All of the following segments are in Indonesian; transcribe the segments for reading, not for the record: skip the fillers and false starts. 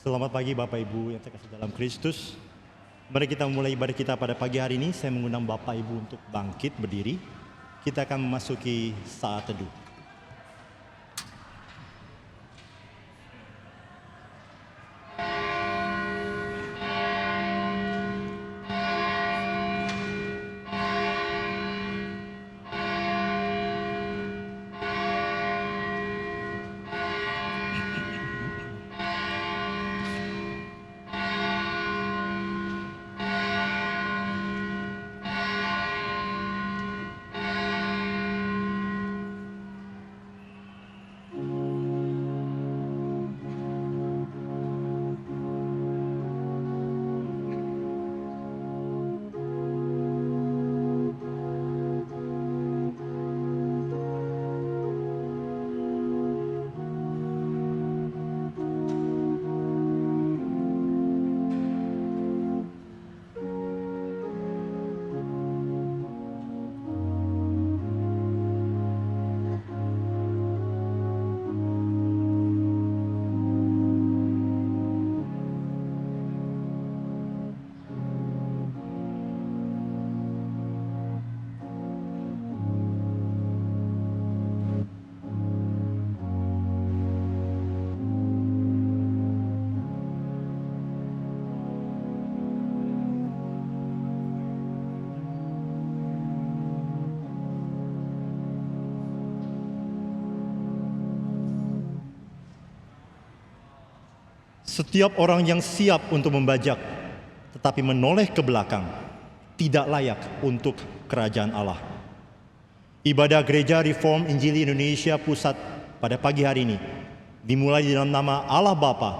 Selamat pagi Bapak Ibu yang terkasih dalam Kristus. Mari kita mulai ibadah kita pada pagi hari ini. Saya mengundang Bapak Ibu untuk bangkit berdiri. Kita akan memasuki saat teduh. Setiap orang yang siap untuk membajak, tetapi menoleh ke belakang, tidak layak untuk kerajaan Allah. Ibadah Gereja Reform Injili Indonesia Pusat pada pagi hari ini dimulai dalam nama Allah Bapa,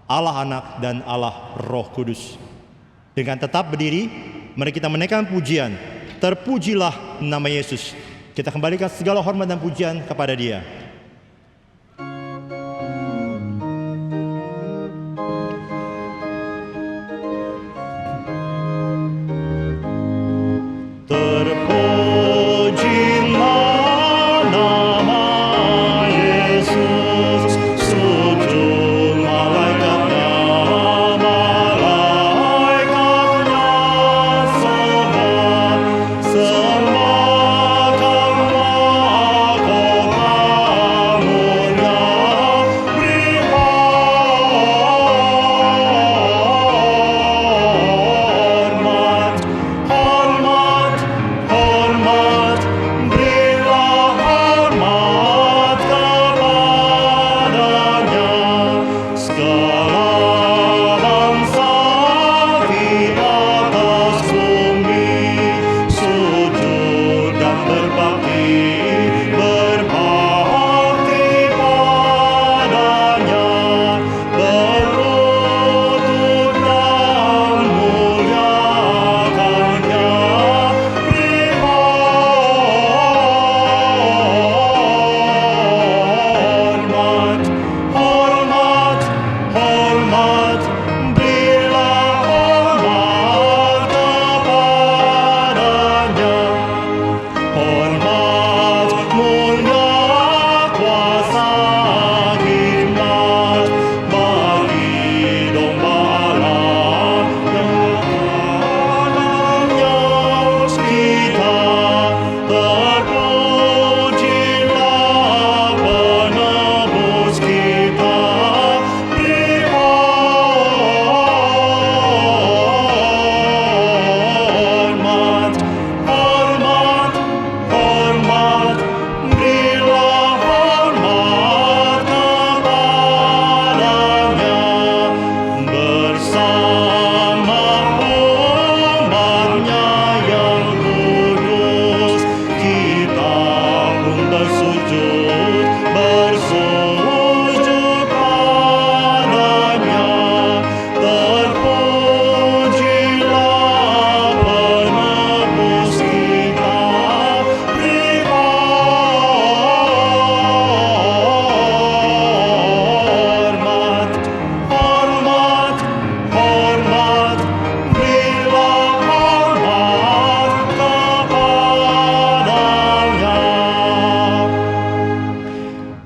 Allah Anak, dan Allah Roh Kudus. Dengan tetap berdiri, mari kita menaikkan pujian, terpujilah nama Yesus. Kita kembalikan segala hormat dan pujian kepada Dia.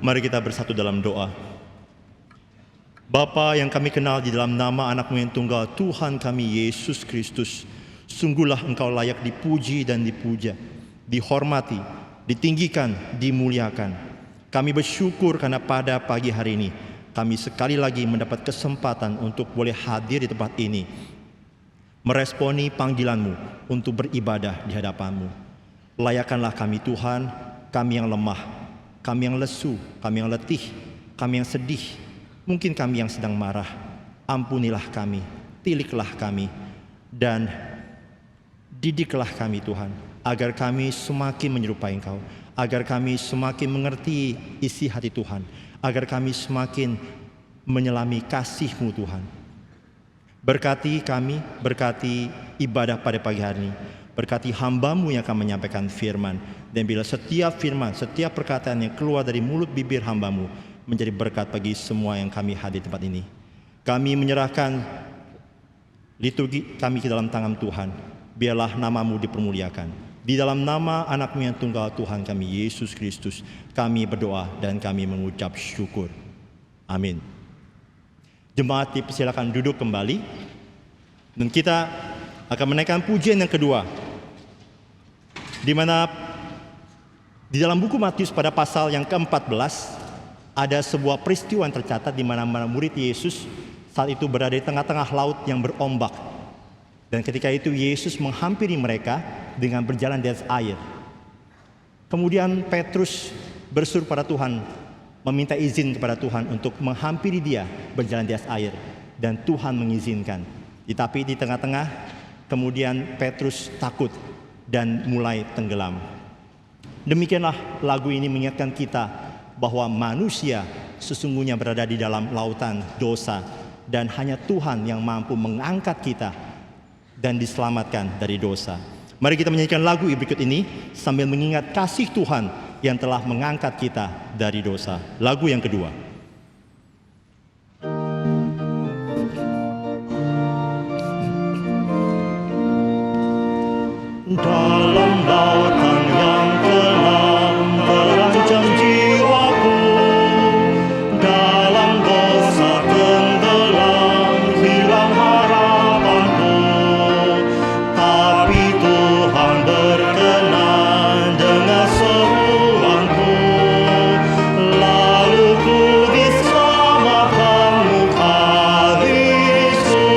Mari kita bersatu dalam doa. Bapa yang kami kenal di dalam nama anak-Mu yang tunggal, Tuhan kami Yesus Kristus, sungguhlah Engkau layak dipuji dan dipuja, dihormati, ditinggikan, dimuliakan. Kami bersyukur karena pada pagi hari ini kami sekali lagi mendapat kesempatan untuk boleh hadir di tempat ini, meresponi panggilan-Mu untuk beribadah di hadapan-Mu. Layakanlah kami Tuhan, kami yang lemah, kami yang lesu, kami yang letih, kami yang sedih, mungkin kami yang sedang marah. Ampunilah kami, tiliklah kami, dan didiklah kami Tuhan, agar kami semakin menyerupai Engkau, agar kami semakin mengerti isi hati Tuhan, agar kami semakin menyelami kasih-Mu Tuhan. Berkati kami, berkati ibadah pada pagi hari ini, berkati hamba-Mu yang akan menyampaikan firman, dan bila setiap firman, setiap perkataan yang keluar dari mulut bibir hamba-Mu menjadi berkat bagi semua yang kami hadir di tempat ini. Kami menyerahkan liturgi kami ke dalam tangan Tuhan. Biarlah nama-Mu dipermuliakan. Di dalam nama anak-Mu yang tunggal Tuhan kami Yesus Kristus, kami berdoa dan kami mengucap syukur. Amin. Jemaat dipersilakan duduk kembali, dan kita akan menaikkan pujian yang kedua, di mana di dalam buku Matius pada pasal yang ke-14 ada sebuah peristiwa yang tercatat di mana murid Yesus saat itu berada di tengah-tengah laut yang berombak. Dan ketika itu Yesus menghampiri mereka dengan berjalan di atas air. Kemudian Petrus berseru pada Tuhan, meminta izin kepada Tuhan untuk menghampiri dia berjalan di atas air. Dan Tuhan mengizinkan. Tetapi di tengah-tengah kemudian Petrus takut dan mulai tenggelam. Demikianlah lagu ini mengingatkan kita bahwa manusia sesungguhnya berada di dalam lautan dosa, dan hanya Tuhan yang mampu mengangkat kita dan diselamatkan dari dosa. Mari kita menyanyikan lagu berikut ini sambil mengingat kasih Tuhan yang telah mengangkat kita dari dosa. Lagu yang kedua. Dalam lautan yang kelam terancam jiwaku, dalam dosa tenggelam hilang harapanku. Tapi Tuhan berkenan dengan seruanku, lalu ku diselamatkan mukadisku.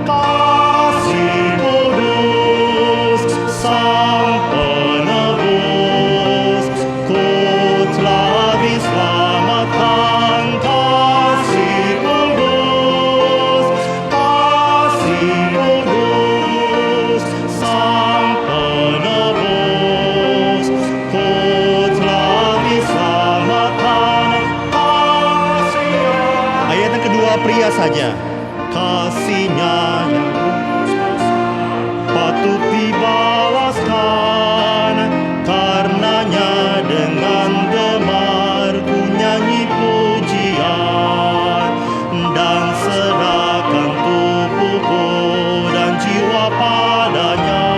Kasih kudus Sang Penebus, ku telah diselamatkan. Kasih kudus Sang Penebus, ku telah diselamatkan. Ayat yang kedua, pria saja. Kasihnya yang patut dibalaskan, karenanya dengan gemar ku nyanyi pujian, dan serahkan tubuhku dan jiwa padanya,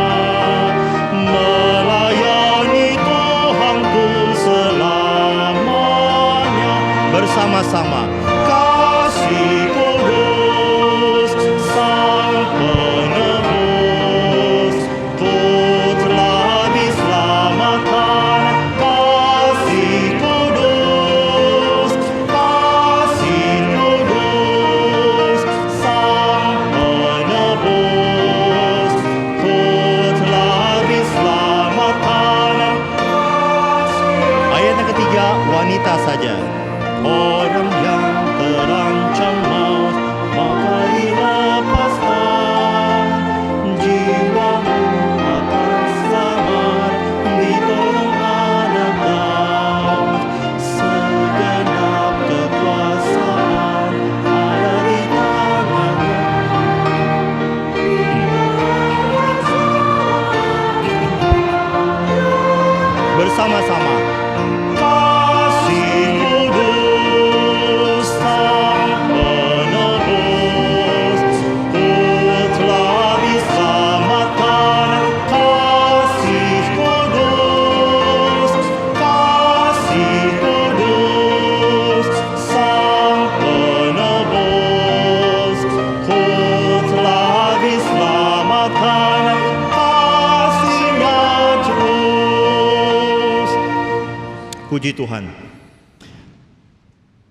melayani Tuhanku selamanya. Bersama-sama, kasih kudus Sang Penebus, ku telah diselamatkan. Kasih kudus Sang Penebus, ku telah diselamatkan. Ayat yang ketiga, wanita saja. Orang yang terancam maut maka dilepaskan, jiwamu akan selamat ditolong Anak Daud. Segenap kekuasaan ada di tangannya. Bersama-sama, kasih kudus Puji Tuhan.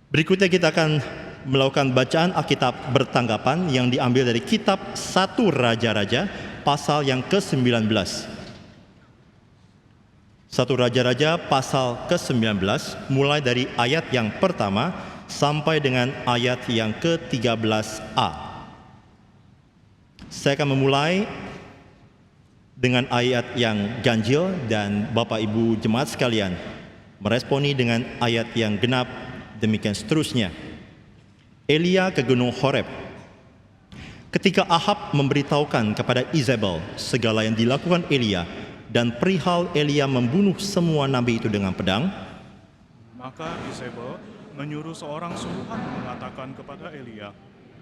Berikutnya kita akan melakukan bacaan Alkitab bertanggapan yang diambil dari kitab 1 Raja-Raja pasal yang ke-19. 1 Raja-Raja pasal ke-19 mulai dari ayat yang pertama sampai dengan ayat yang ke-13a. Saya akan memulai dengan ayat yang ganjil dan Bapak Ibu jemaat sekalian meresponi dengan ayat yang genap, demikian seterusnya. Elia ke Gunung Horeb. Ketika Ahab memberitahukan kepada Izebel segala yang dilakukan Elia dan perihal Elia membunuh semua nabi itu dengan pedang, maka Izebel menyuruh seorang suruhan mengatakan kepada Elia,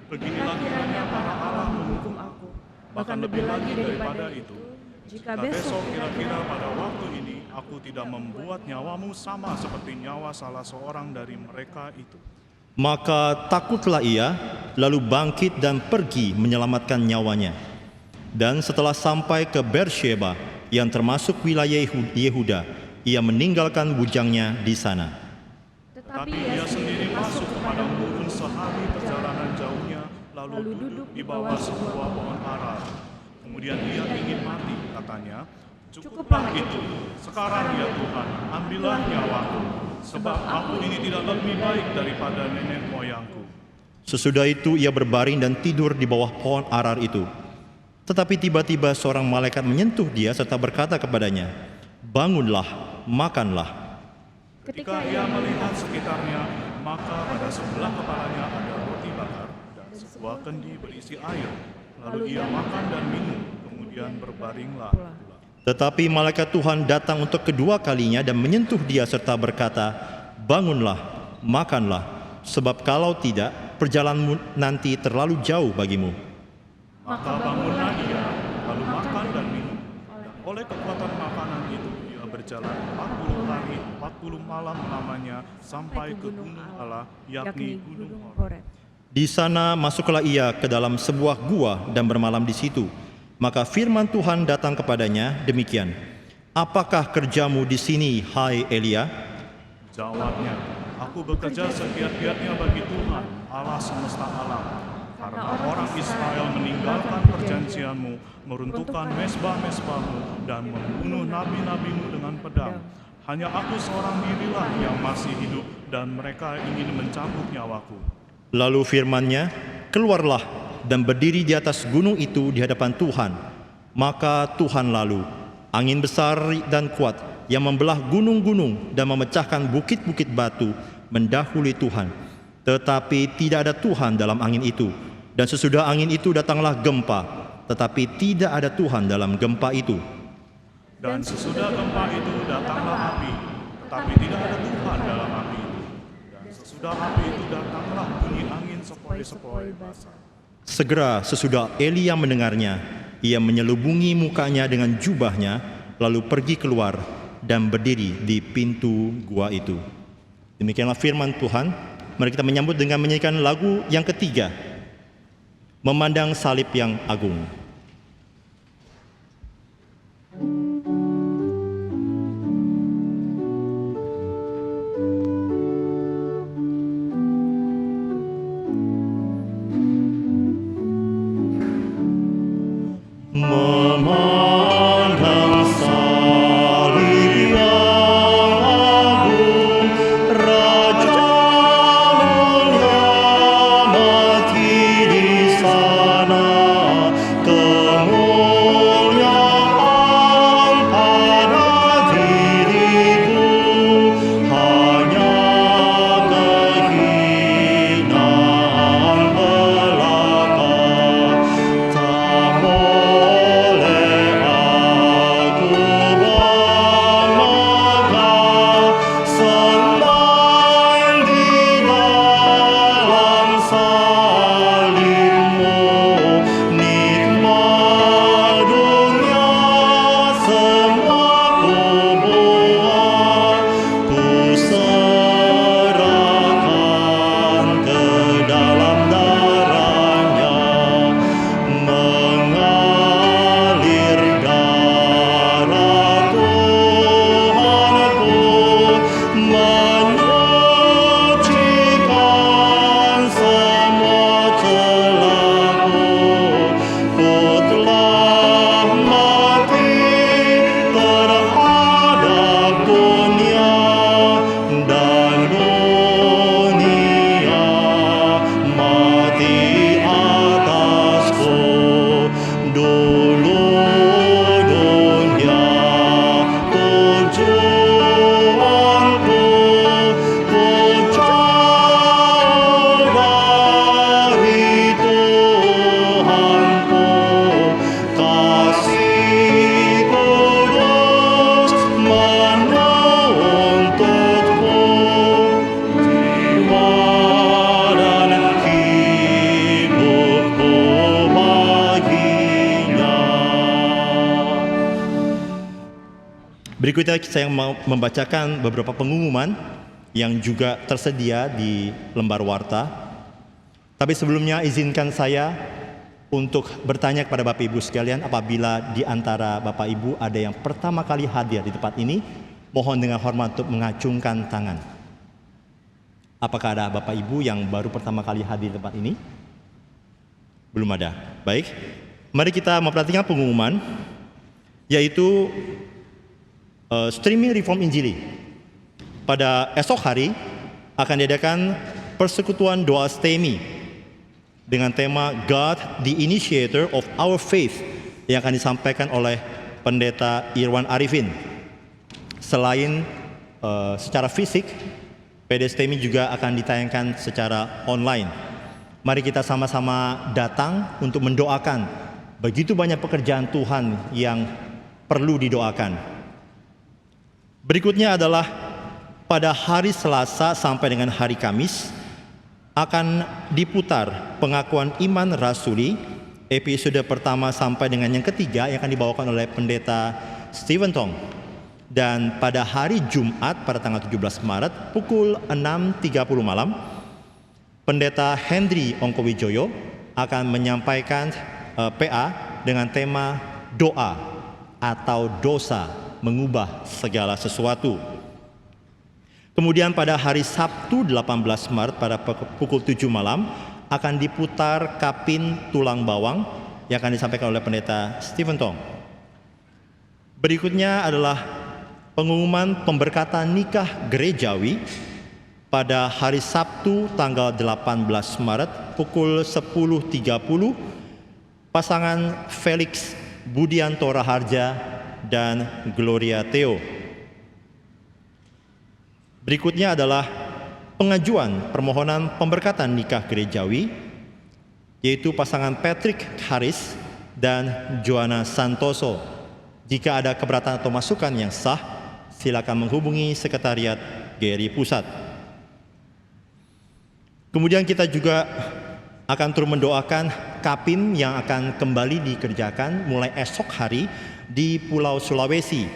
"Beginilah kiranya para Allah menghukum aku, bahkan lebih lagi daripada itu, jika besok kira-kira pada waktu ini aku tidak membuat nyawamu sama seperti nyawa salah seorang dari mereka itu." Maka takutlah ia, lalu bangkit dan pergi menyelamatkan nyawanya. Dan setelah sampai ke Beersheba, yang termasuk wilayah Yehuda, ia meninggalkan bujangnya di sana. Tetapi ia sendiri masuk ke padang gurun sehari perjalanan jauhnya, lalu duduk di bawah sebuah pohon ara. Kemudian ia ingin mati, katanya, "Cukuplah itu, sekarang ya Tuhan, ambillah nyawaku, sebab aku ini tidak lebih baik daripada nenek moyangku." Sesudah itu ia berbaring dan tidur di bawah pohon arar itu. Tetapi tiba-tiba seorang malaikat menyentuh dia serta berkata kepadanya, "Bangunlah, makanlah." Ketika ia melihat sekitarnya, maka pada sebelah kepalanya ada roti bakar dan sebuah kendi berisi air. Lalu ia makan dan minum, kemudian berbaringlah pula. Tetapi malaikat Tuhan datang untuk kedua kalinya dan menyentuh dia serta berkata, "Bangunlah, makanlah, sebab kalau tidak, perjalananmu nanti terlalu jauh bagimu." Maka bangunlah ia, lalu makan dan minum. Dan oleh kekuatan makanan itu, ia berjalan 40 hari, 40 malam lamanya sampai ke gunung Allah, yakni Gunung Horeb. Di sana masuklah ia ke dalam sebuah gua dan bermalam di situ. Maka firman Tuhan datang kepadanya demikian, "Apakah kerjamu di sini, hai Elia?" Jawabnya, "Aku bekerja segiat-giatnya bagi Tuhan, Allah semesta alam. Karena orang Israel meninggalkan perjanjianmu, meruntuhkan mezbah-mezbahmu, dan membunuh nabi-nabimu dengan pedang. Hanya aku seorang dirilah yang masih hidup, dan mereka ingin mencambuk nyawaku." Lalu firman-Nya, "Keluarlah dan berdiri di atas gunung itu di hadapan Tuhan." Maka Tuhan lalu, angin besar dan kuat yang membelah gunung-gunung dan memecahkan bukit-bukit batu mendahului Tuhan. Tetapi tidak ada Tuhan dalam angin itu. Dan sesudah angin itu datanglah gempa, tetapi tidak ada Tuhan dalam gempa itu. Dan sesudah gempa itu datanglah api, tetapi tidak ada Tuhan dalam api itu. Dan sesudah api itu datanglah bunyi angin sepoi-sepoi basah. Segera sesudah Elia mendengarnya, ia menyelubungi mukanya dengan jubahnya, lalu pergi keluar dan berdiri di pintu gua itu. Demikianlah firman Tuhan. Mari kita menyambut dengan menyanyikan lagu yang ketiga, Memandang Salib yang Agung. Memandang salib yang agung, Raja mulia mati di sana, Berikutnya saya mau membacakan beberapa pengumuman yang juga tersedia di lembar warta. Tapi sebelumnya izinkan saya untuk bertanya kepada Bapak Ibu sekalian, apabila di antara Bapak Ibu ada yang pertama kali hadir di tempat ini, mohon dengan hormat untuk mengacungkan tangan. Apakah ada Bapak Ibu yang baru pertama kali hadir di tempat ini? Belum ada. Baik, mari kita memperhatikan pengumuman, yaitu streaming Reform Injili. Pada esok hari akan diadakan persekutuan doa STEMI dengan tema God the Initiator of Our Faith yang akan disampaikan oleh Pendeta Irwan Arifin. Selain secara fisik, PD STEMI juga akan ditayangkan secara online. Mari kita sama-sama datang untuk mendoakan begitu banyak pekerjaan Tuhan yang perlu didoakan. Berikutnya adalah pada hari Selasa sampai dengan hari Kamis akan diputar pengakuan iman rasuli episode pertama sampai dengan yang ketiga yang akan dibawakan oleh Pendeta Stephen Tong. Dan pada hari Jumat pada tanggal 17 Maret pukul 6.30 malam, Pendeta Hendri Ongkowijoyo akan menyampaikan PA dengan tema doa atau dosa mengubah segala sesuatu. Kemudian pada hari Sabtu 18 Maret pada pukul 7 malam akan diputar kapin tulang bawang yang akan disampaikan oleh Pendeta Stephen Tong. Berikutnya adalah pengumuman pemberkatan nikah gerejawi pada hari Sabtu tanggal 18 Maret pukul 10.30 pasangan Felix Budianto Raharja dan Gloria Theo. Berikutnya adalah pengajuan permohonan pemberkatan nikah gerejawi, yaitu pasangan Patrick Harris dan Joanna Santoso. Jika ada keberatan atau masukan yang sah, silakan menghubungi Sekretariat GRI Pusat. Kemudian kita juga akan turut mendoakan kapin yang akan kembali dikerjakan mulai esok hari di Pulau Sulawesi,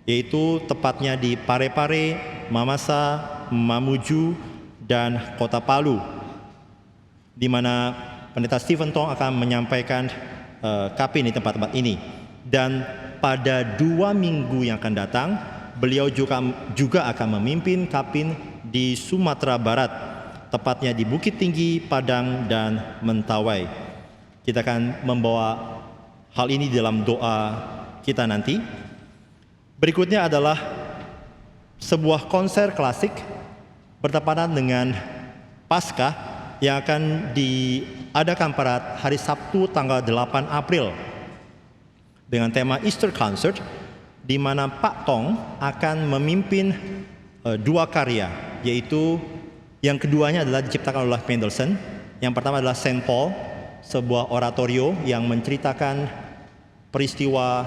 yaitu tepatnya di Parepare, Mamasa, Mamuju, dan Kota Palu, di mana Pendeta Stephen Tong akan menyampaikan kapin di tempat-tempat ini. Dan pada 2 minggu yang akan datang, beliau juga akan memimpin kapin di Sumatera Barat, tepatnya di Bukit Tinggi, Padang, dan Mentawai. Kita akan membawa hal ini dalam doa kita nanti. Berikutnya adalah sebuah konser klasik bertepatan dengan Paskah yang akan diadakan pada hari Sabtu tanggal 8 April dengan tema Easter Concert, di mana Pak Tong akan memimpin 2 karya, yaitu yang keduanya adalah diciptakan oleh Mendelssohn. Yang pertama adalah Saint Paul, sebuah oratorio yang menceritakan peristiwa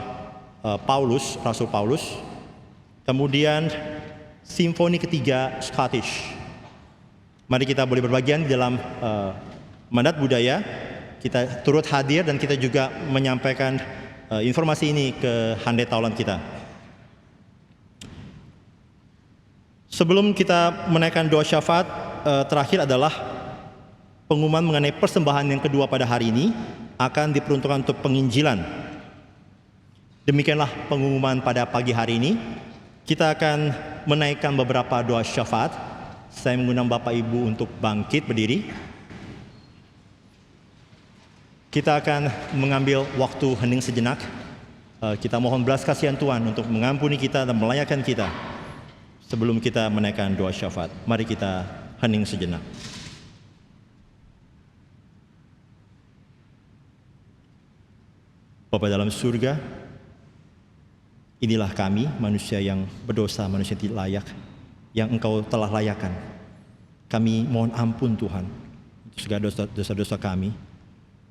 Paulus, Rasul Paulus. Kemudian Simfoni ketiga Scottish. Mari kita boleh berbagian di dalam mandat budaya. Kita turut hadir dan kita juga menyampaikan informasi ini ke handai taulan kita. Sebelum kita menaikkan doa syafaat, terakhir adalah pengumuman mengenai persembahan yang kedua pada hari ini akan diperuntukkan untuk penginjilan. Demikianlah pengumuman pada pagi hari ini. Kita akan menaikkan beberapa doa syafaat. Saya mengundang Bapak Ibu untuk bangkit berdiri. Kita akan mengambil waktu hening sejenak. Kita mohon belas kasihan Tuhan untuk mengampuni kita dan melayakkan kita sebelum kita menaikkan doa syafaat. Mari kita hening sejenak. Bapa dalam surga, inilah kami, manusia yang berdosa, manusia yang tidak layak, yang Engkau telah layakkan. Kami mohon ampun Tuhan untuk segala dosa-dosa kami.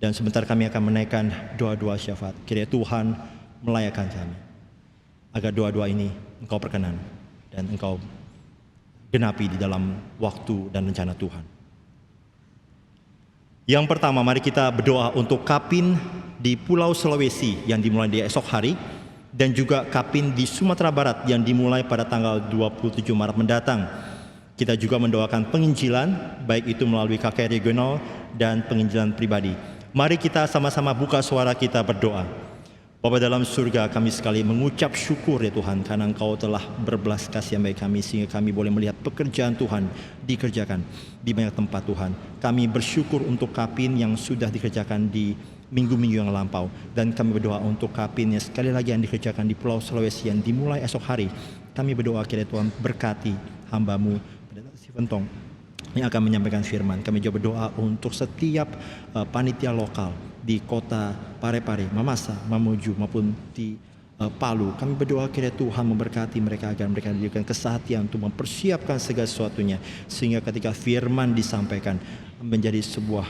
Dan sebentar kami akan menaikkan doa-doa syafaat. Kiranya Tuhan melayakkan kami, agar doa-doa ini Engkau perkenan dan Engkau genapi di dalam waktu dan rencana Tuhan. Yang pertama, mari kita berdoa untuk kapin di Pulau Sulawesi yang dimulai di esok hari, dan juga Kapin di Sumatera Barat yang dimulai pada tanggal 27 Maret mendatang. Kita juga mendoakan penginjilan, baik itu melalui KKR regional dan penginjilan pribadi. Mari kita sama-sama buka suara kita berdoa. Bapa dalam surga, kami sekali mengucap syukur ya Tuhan, karena Engkau telah berbelas kasihan bagi kami sehingga kami boleh melihat pekerjaan Tuhan dikerjakan di banyak tempat Tuhan. Kami bersyukur untuk Kapin yang sudah dikerjakan di minggu-minggu yang lampau, dan kami berdoa untuk Kapin yang sekali lagi yang dikerjakan di Pulau Sulawesi yang dimulai esok hari. Kami berdoa kiranya Tuhan berkati hamba-Mu Pendeta Stephen Tong yang akan menyampaikan firman. Kami juga berdoa untuk setiap panitia lokal di kota Parepare, Mamasa, Mamuju maupun di Palu. Kami berdoa kiranya Tuhan memberkati mereka agar mereka diberikan kesehatan untuk mempersiapkan segala sesuatunya, sehingga ketika firman disampaikan menjadi sebuah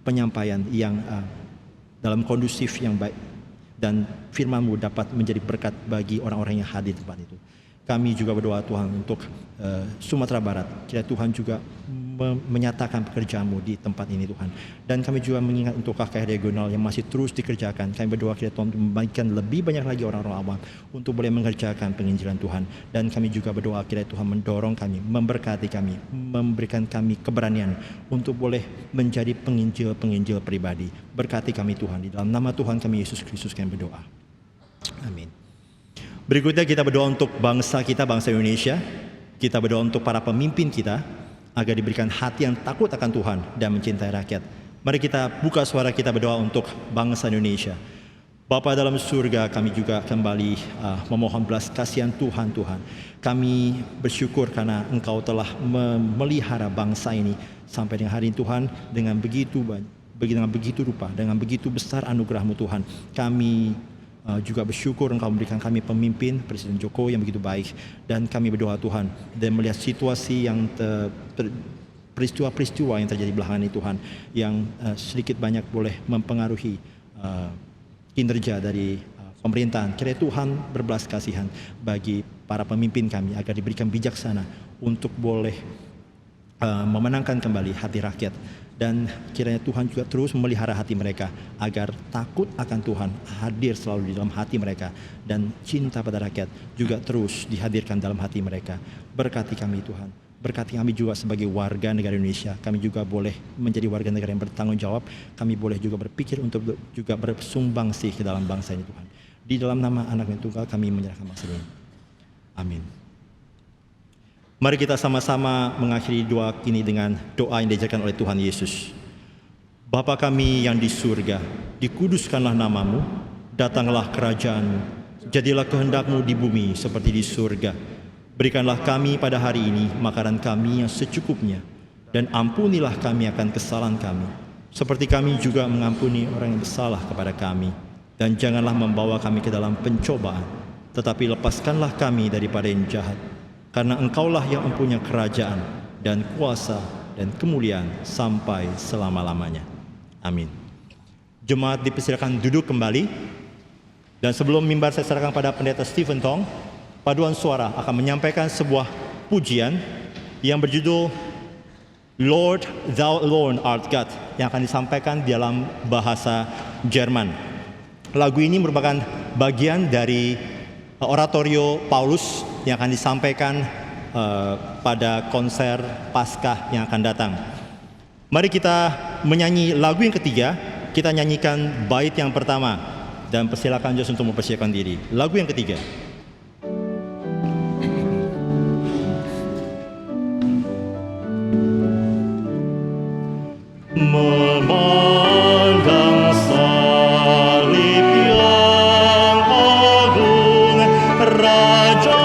penyampaian yang dalam kondusif yang baik, dan firman-Mu dapat menjadi berkat bagi orang-orang yang hadir di tempat itu. Kami juga berdoa Tuhan untuk Sumatera Barat, kiranya Tuhan juga menyatakan pekerjaan-Mu di tempat ini Tuhan. Dan kami juga mengingat untuk KKR regional yang masih terus dikerjakan. Kami berdoa kiranya Tuhan membagikan lebih banyak lagi orang-orang awam untuk boleh mengerjakan penginjilan Tuhan. Dan kami juga berdoa kiranya Tuhan mendorong kami, memberkati kami, memberikan kami keberanian untuk boleh menjadi penginjil-penginjil pribadi. Berkati kami Tuhan, di dalam nama Tuhan kami Yesus Kristus kami berdoa. Amin. Berikutnya kita berdoa untuk bangsa kita, bangsa Indonesia. Kita berdoa untuk para pemimpin kita agar diberikan hati yang takut akan Tuhan dan mencintai rakyat. Mari kita buka suara kita berdoa untuk bangsa Indonesia. Bapa dalam surga, kami juga kembali memohon belas kasihan Tuhan. Kami bersyukur karena Engkau telah memelihara bangsa ini sampai dengan hari ini Tuhan, dengan begitu rupa, dengan begitu besar anugerah-Mu Tuhan. Kami juga bersyukur Engkau memberikan kami pemimpin, Presiden Jokowi yang begitu baik. Dan kami berdoa Tuhan, dan melihat situasi yang peristiwa-peristiwa yang terjadi belakangan ini Tuhan, yang sedikit banyak boleh mempengaruhi kinerja dari pemerintahan. Kiranya Tuhan berbelas kasihan bagi para pemimpin kami agar diberikan bijaksana untuk boleh memenangkan kembali hati rakyat. Dan kiranya Tuhan juga terus memelihara hati mereka agar takut akan Tuhan hadir selalu di dalam hati mereka, dan cinta pada rakyat juga terus dihadirkan dalam hati mereka. Berkati kami Tuhan, berkati kami juga sebagai warga negara Indonesia. Kami juga boleh menjadi warga negara yang bertanggung jawab. Kami boleh juga berpikir untuk juga bersumbangsi ke dalam bangsa ini Tuhan. Di dalam nama Anak yang Tunggal kami menyerahkan bangsa ini. Amin. Mari kita sama-sama mengakhiri doa ini dengan doa yang diajarkan oleh Tuhan Yesus. Bapa kami yang di surga, dikuduskanlah nama-Mu, datanglah kerajaan-Mu, jadilah kehendak-Mu di bumi seperti di surga. Berikanlah kami pada hari ini makanan kami yang secukupnya, dan ampunilah kami akan kesalahan kami, seperti kami juga mengampuni orang yang bersalah kepada kami. Dan janganlah membawa kami ke dalam pencobaan, tetapi lepaskanlah kami daripada yang jahat. Karena Engkaulah yang mempunyai kerajaan dan kuasa dan kemuliaan sampai selama-lamanya. Amin. Jemaat dipersilakan duduk kembali. Dan sebelum mimbar saya serahkan pada Pendeta Stephen Tong, paduan suara akan menyampaikan sebuah pujian yang berjudul Lord, Thou Alone Art God, yang akan disampaikan dalam bahasa Jerman. Lagu ini merupakan bagian dari oratorio Paulus yang akan disampaikan pada konser Paskah yang akan datang. Mari kita menyanyi lagu yang ketiga. Kita nyanyikan bait yang pertama, dan persilakan Jos untuk mempersiapkan diri. Lagu yang ketiga. Memandang salib yang agung, Raja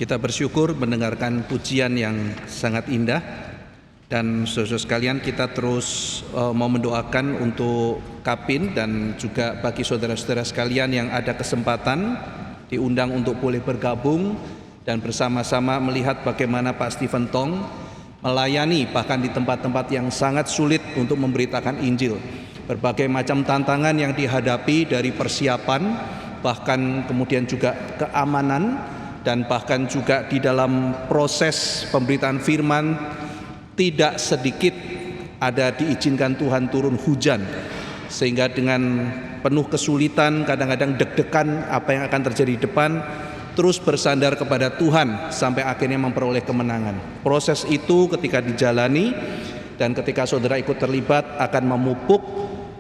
Kita bersyukur mendengarkan pujian yang sangat indah. Dan saudara sekalian, kita terus mau mendoakan untuk Kapin dan juga bagi saudara-saudara sekalian yang ada kesempatan diundang untuk boleh bergabung dan bersama-sama melihat bagaimana Pak Stephen Tong melayani bahkan di tempat-tempat yang sangat sulit untuk memberitakan Injil. Berbagai macam tantangan yang dihadapi dari persiapan, bahkan kemudian juga keamanan, dan bahkan juga di dalam proses pemberitaan firman tidak sedikit ada diizinkan Tuhan turun hujan, sehingga dengan penuh kesulitan, kadang-kadang deg-degan apa yang akan terjadi di depan, terus bersandar kepada Tuhan sampai akhirnya memperoleh kemenangan. Proses itu ketika dijalani dan ketika saudara ikut terlibat akan memupuk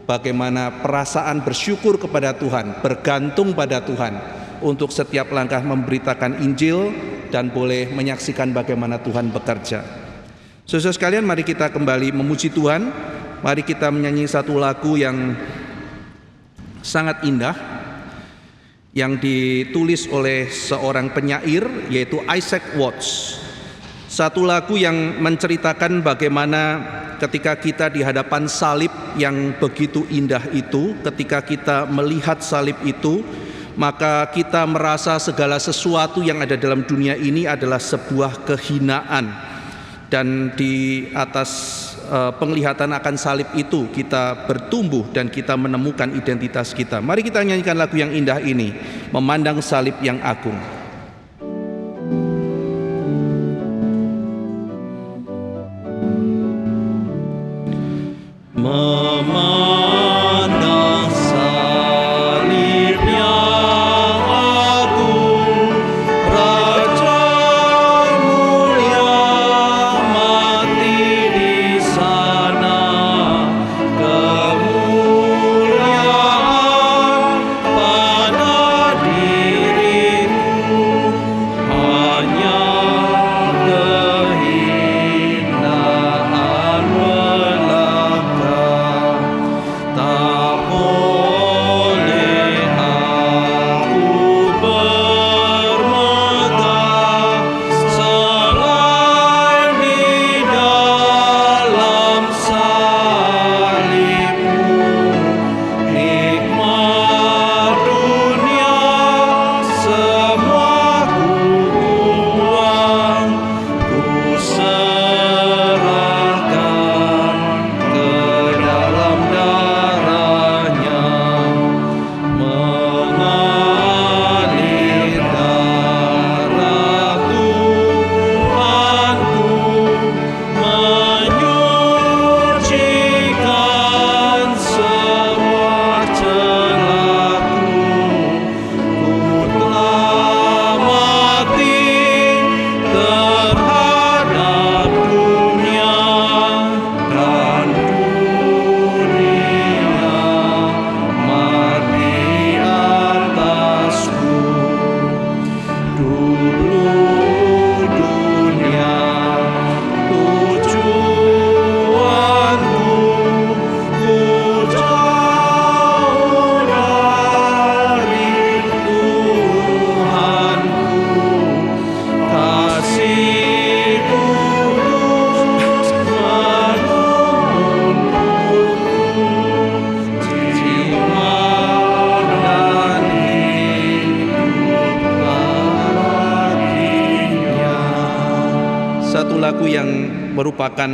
bagaimana perasaan bersyukur kepada Tuhan, bergantung pada Tuhan untuk setiap langkah memberitakan Injil dan boleh menyaksikan bagaimana Tuhan bekerja. Saudara sekalian, mari kita kembali memuji Tuhan. Mari kita menyanyi satu lagu yang sangat indah yang ditulis oleh seorang penyair yaitu Isaac Watts. Satu lagu yang menceritakan bagaimana ketika kita di hadapan salib yang begitu indah itu, ketika kita melihat salib itu, maka kita merasa segala sesuatu yang ada dalam dunia ini adalah sebuah kehinaan. Dan di atas penglihatan akan salib itu kita bertumbuh dan kita menemukan identitas kita. Mari kita nyanyikan lagu yang indah ini, Memandang Salib yang Agung. Memandang salib yang agung, Raja mulia mati di sana. Kemuliaan pada diriku, hanya kehinaan belaka. Tak boleh aku bermegah selain di dalam salibmu. Nikmat dunia semua ku buang, ku serahkan ke dalam darahnya. Mengalir darah Tuhanku, menyucikan semua celahku. Ku telah mati terhadap dunia, dan dunia mati atasku. Dulu dunia tujuanku, ku jauh dari Tuhanku. Kasih tulus menuntunku, jiwa dan hidup baginya. Satu lagu yang merupakan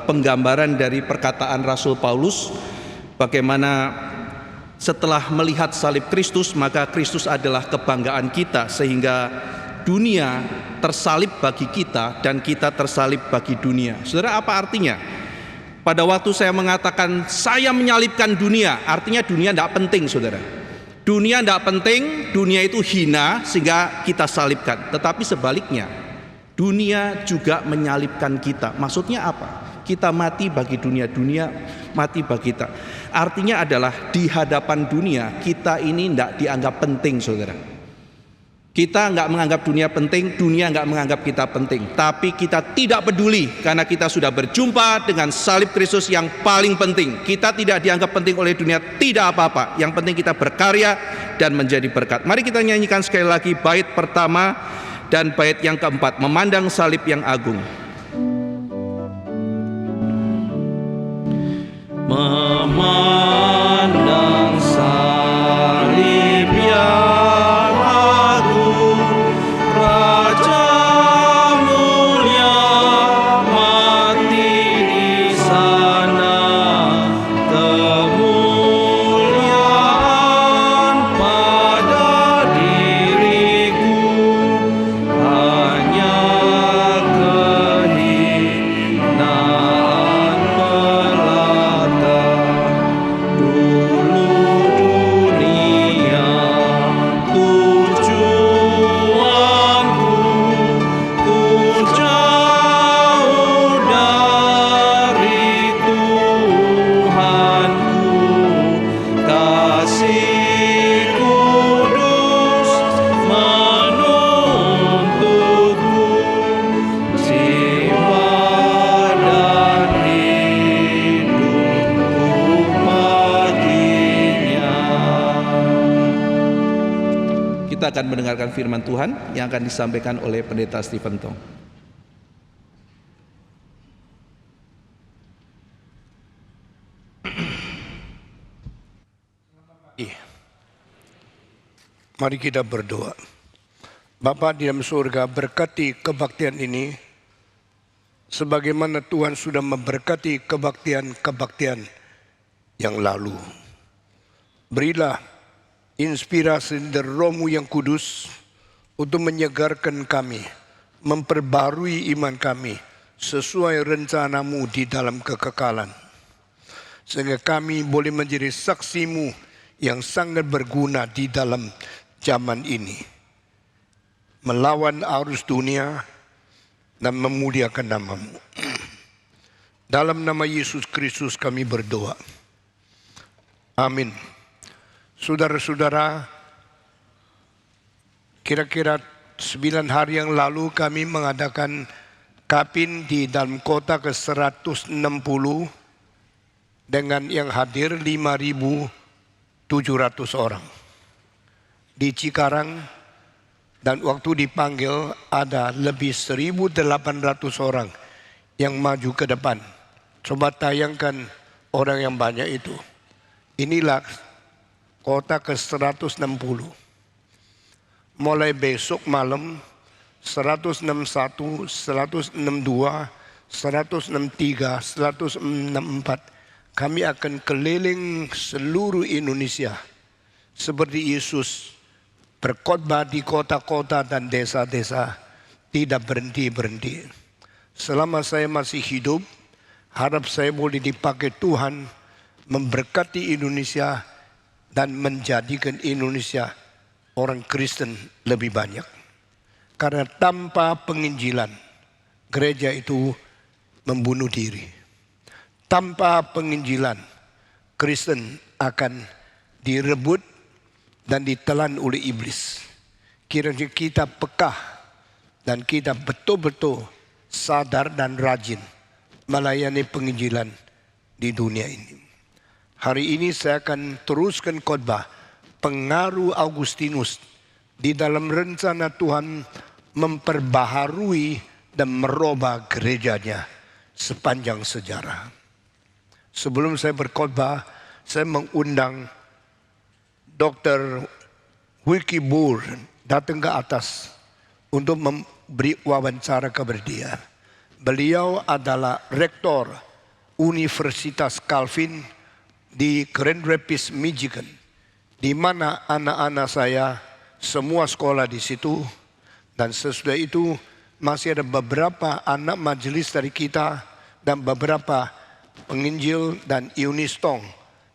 penggambaran dari perkataan Rasul Paulus, bagaimana setelah melihat salib Kristus, maka Kristus adalah kebanggaan kita, sehingga dunia tersalib bagi kita dan kita tersalib bagi dunia. Saudara, apa artinya? Pada waktu saya mengatakan saya menyalibkan dunia, artinya dunia tidak penting, saudara. Dunia tidak penting, dunia itu hina sehingga kita salibkan. Tetapi sebaliknya, dunia juga menyalibkan kita. Maksudnya apa? Kita mati bagi dunia, dunia mati bagi kita. Artinya adalah di hadapan dunia kita ini tidak dianggap penting, saudara. Kita nggak menganggap dunia penting, dunia nggak menganggap kita penting. Tapi kita tidak peduli karena kita sudah berjumpa dengan salib Kristus yang paling penting. Kita tidak dianggap penting oleh dunia, tidak apa-apa. Yang penting kita berkarya dan menjadi berkat. Mari kita nyanyikan sekali lagi bait pertama dan bait yang keempat, memandang salib yang agung. Memandang salib yang agung, Raja mulia mati di sana, kemuliaan pada diriku hanya kehinaan belaka. Dulu dunia tujuanku, ku jauh dari Tuhanku, kasih kudus menuntutku, jiwa dan hidupku baginya. Kita akan mendengarkan firman Tuhan yang akan disampaikan oleh Pendeta Stephen Tong. Mari kita berdoa. Bapa di dalam surga, berkati kebaktian ini sebagaimana Tuhan sudah memberkati kebaktian-kebaktian yang lalu. Berilah inspirasi dari Roh-Mu yang kudus untuk menyegarkan kami, memperbarui iman kami sesuai rencana-Mu di dalam kekekalan. Sehingga kami boleh menjadi saksi-Mu yang sangat berguna di dalam zaman ini, melawan arus dunia dan memuliakan nama-Mu. Dalam nama Yesus Kristus kami berdoa. Amin. Saudara-saudara, kira-kira 9 hari yang lalu kami mengadakan kapin di dalam kota ke-160 dengan yang hadir 5.700 orang. Di Cikarang, dan waktu dipanggil ada lebih 1.800 orang yang maju ke depan. Coba tayangkan orang yang banyak itu. Inilah kota ke-160. Mulai besok malam 161, 162, 163, 164. Kami akan keliling seluruh Indonesia seperti Yesus berkhotbah di kota-kota dan desa-desa, tidak berhenti-berhenti. Selama saya masih hidup, harap saya boleh dipakai Tuhan memberkati Indonesia dan menjadikan Indonesia orang Kristen lebih banyak. Karena tanpa penginjilan, gereja itu membunuh diri. Tanpa penginjilan, Kristen akan direbut dan ditelan oleh iblis. Kiranya kita peka dan kita betul-betul sadar dan rajin melayani penginjilan di dunia ini. Hari ini saya akan teruskan khotbah pengaruh Augustinus di dalam rencana Tuhan memperbaharui dan merubah gerejanya sepanjang sejarah. Sebelum saya berkhotbah, saya mengundang Dr. Wilkie Boer datang ke atas untuk memberi wawancara kepada dia. Beliau adalah rektor Universitas Calvin di Grand Rapids, Michigan, di mana anak-anak saya semua sekolah di situ. Dan sesudah itu masih ada beberapa anak majelis dari kita dan beberapa penginjil dan Eunice Tong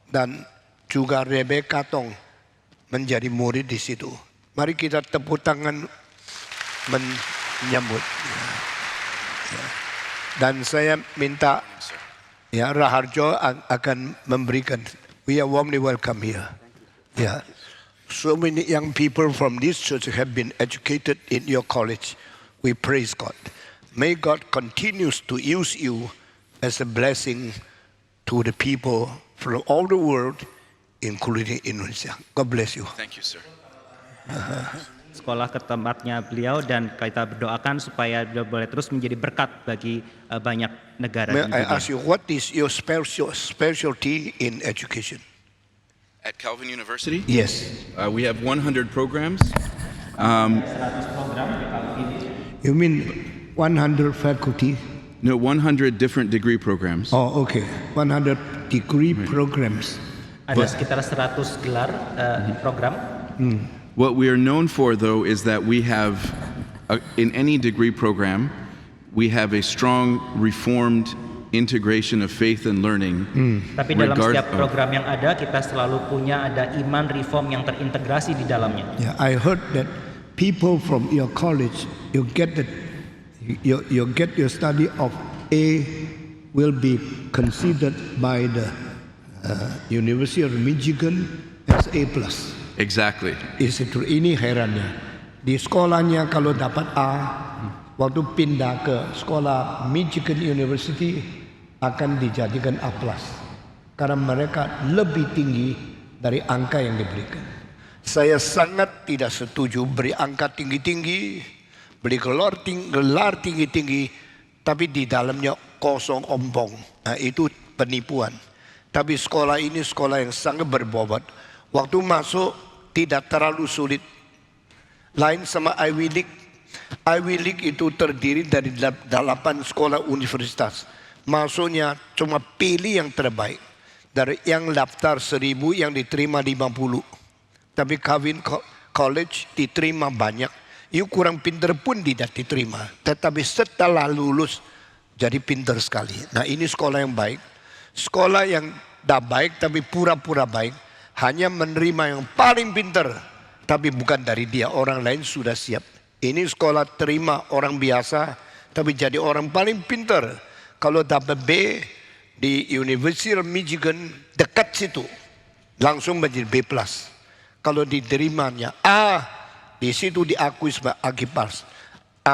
dan juga Rebecca Tong menjadi murid di situ. Mari kita tepuk tangan menyambut. Dan saya minta ya Raharjo akan memberikan. We are warmly welcome here. Ya, So many young people from this church have been educated in your college. We praise God. May God continues to use you as a blessing to the people from all the world, including Indonesia. God bless you. Thank you, sir. Sekolah ke tempatnya beliau dan kita berdoakan supaya beliau boleh terus menjadi berkat bagi banyak negara. May di I dunia. ask you, what is your specialty in education? At Calvin University, Yes. we have 100 programs. 100 program di Calvin. You mean 100 faculty? No, 100 different degree programs. Oh, okay. 100 degree programs. Ada sekitar 100 gelar program. What we are known for, though, is that we have, in any degree program, we have a strong Reformed integration of faith and learning. Tapi dalam setiap program yang ada, kita selalu punya ada iman reform yang terintegrasi di dalamnya. Yeah, I heard that people from your college, you get your study of A will be considered by the University of Michigan as A+. Exactly. Is it true? Ini herannya. Di sekolahnya kalau dapat A, waktu pindah ke sekolah Michigan University akan dijadikan A+. Karena mereka lebih tinggi dari angka yang diberikan. Saya sangat tidak setuju beri angka tinggi-tinggi, beri gelar tinggi-tinggi, tapi di dalamnya kosong ompong. Nah, itu penipuan. Tapi sekolah ini sekolah yang sangat berbobot. Waktu masuk tidak terlalu sulit. Lain sama Ivy League. Ivy League itu terdiri dari 8 sekolah universitas. Masuknya cuma pilih yang terbaik. Dari yang daftar 1000 yang diterima 50. Tapi Calvin College diterima banyak. You kurang pintar pun tidak diterima. Tetapi setelah lulus jadi pintar sekali. Nah, ini sekolah yang baik. Sekolah yang tidak baik tapi pura-pura baik. Hanya menerima yang paling pintar. Tapi bukan dari dia. Orang lain sudah siap. Ini sekolah terima orang biasa. Tapi jadi orang paling pintar. Kalau dapat B di University of Michigan dekat situ. Langsung menjadi B+. Kalau diterimanya A, di situ diakui sebagai A+.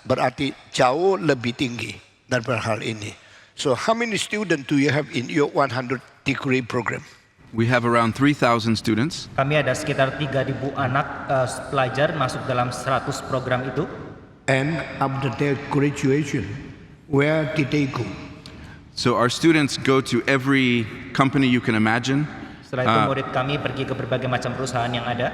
Berarti jauh lebih tinggi daripada hal ini. So how many students do you have in your 100 degree program? We have around 3,000 students. Kami ada sekitar 3.000 anak pelajar masuk dalam 100 program itu. And after their graduation, where did they go? So our students go to every company you can imagine. Setelah itu murid kami pergi ke berbagai macam perusahaan yang ada.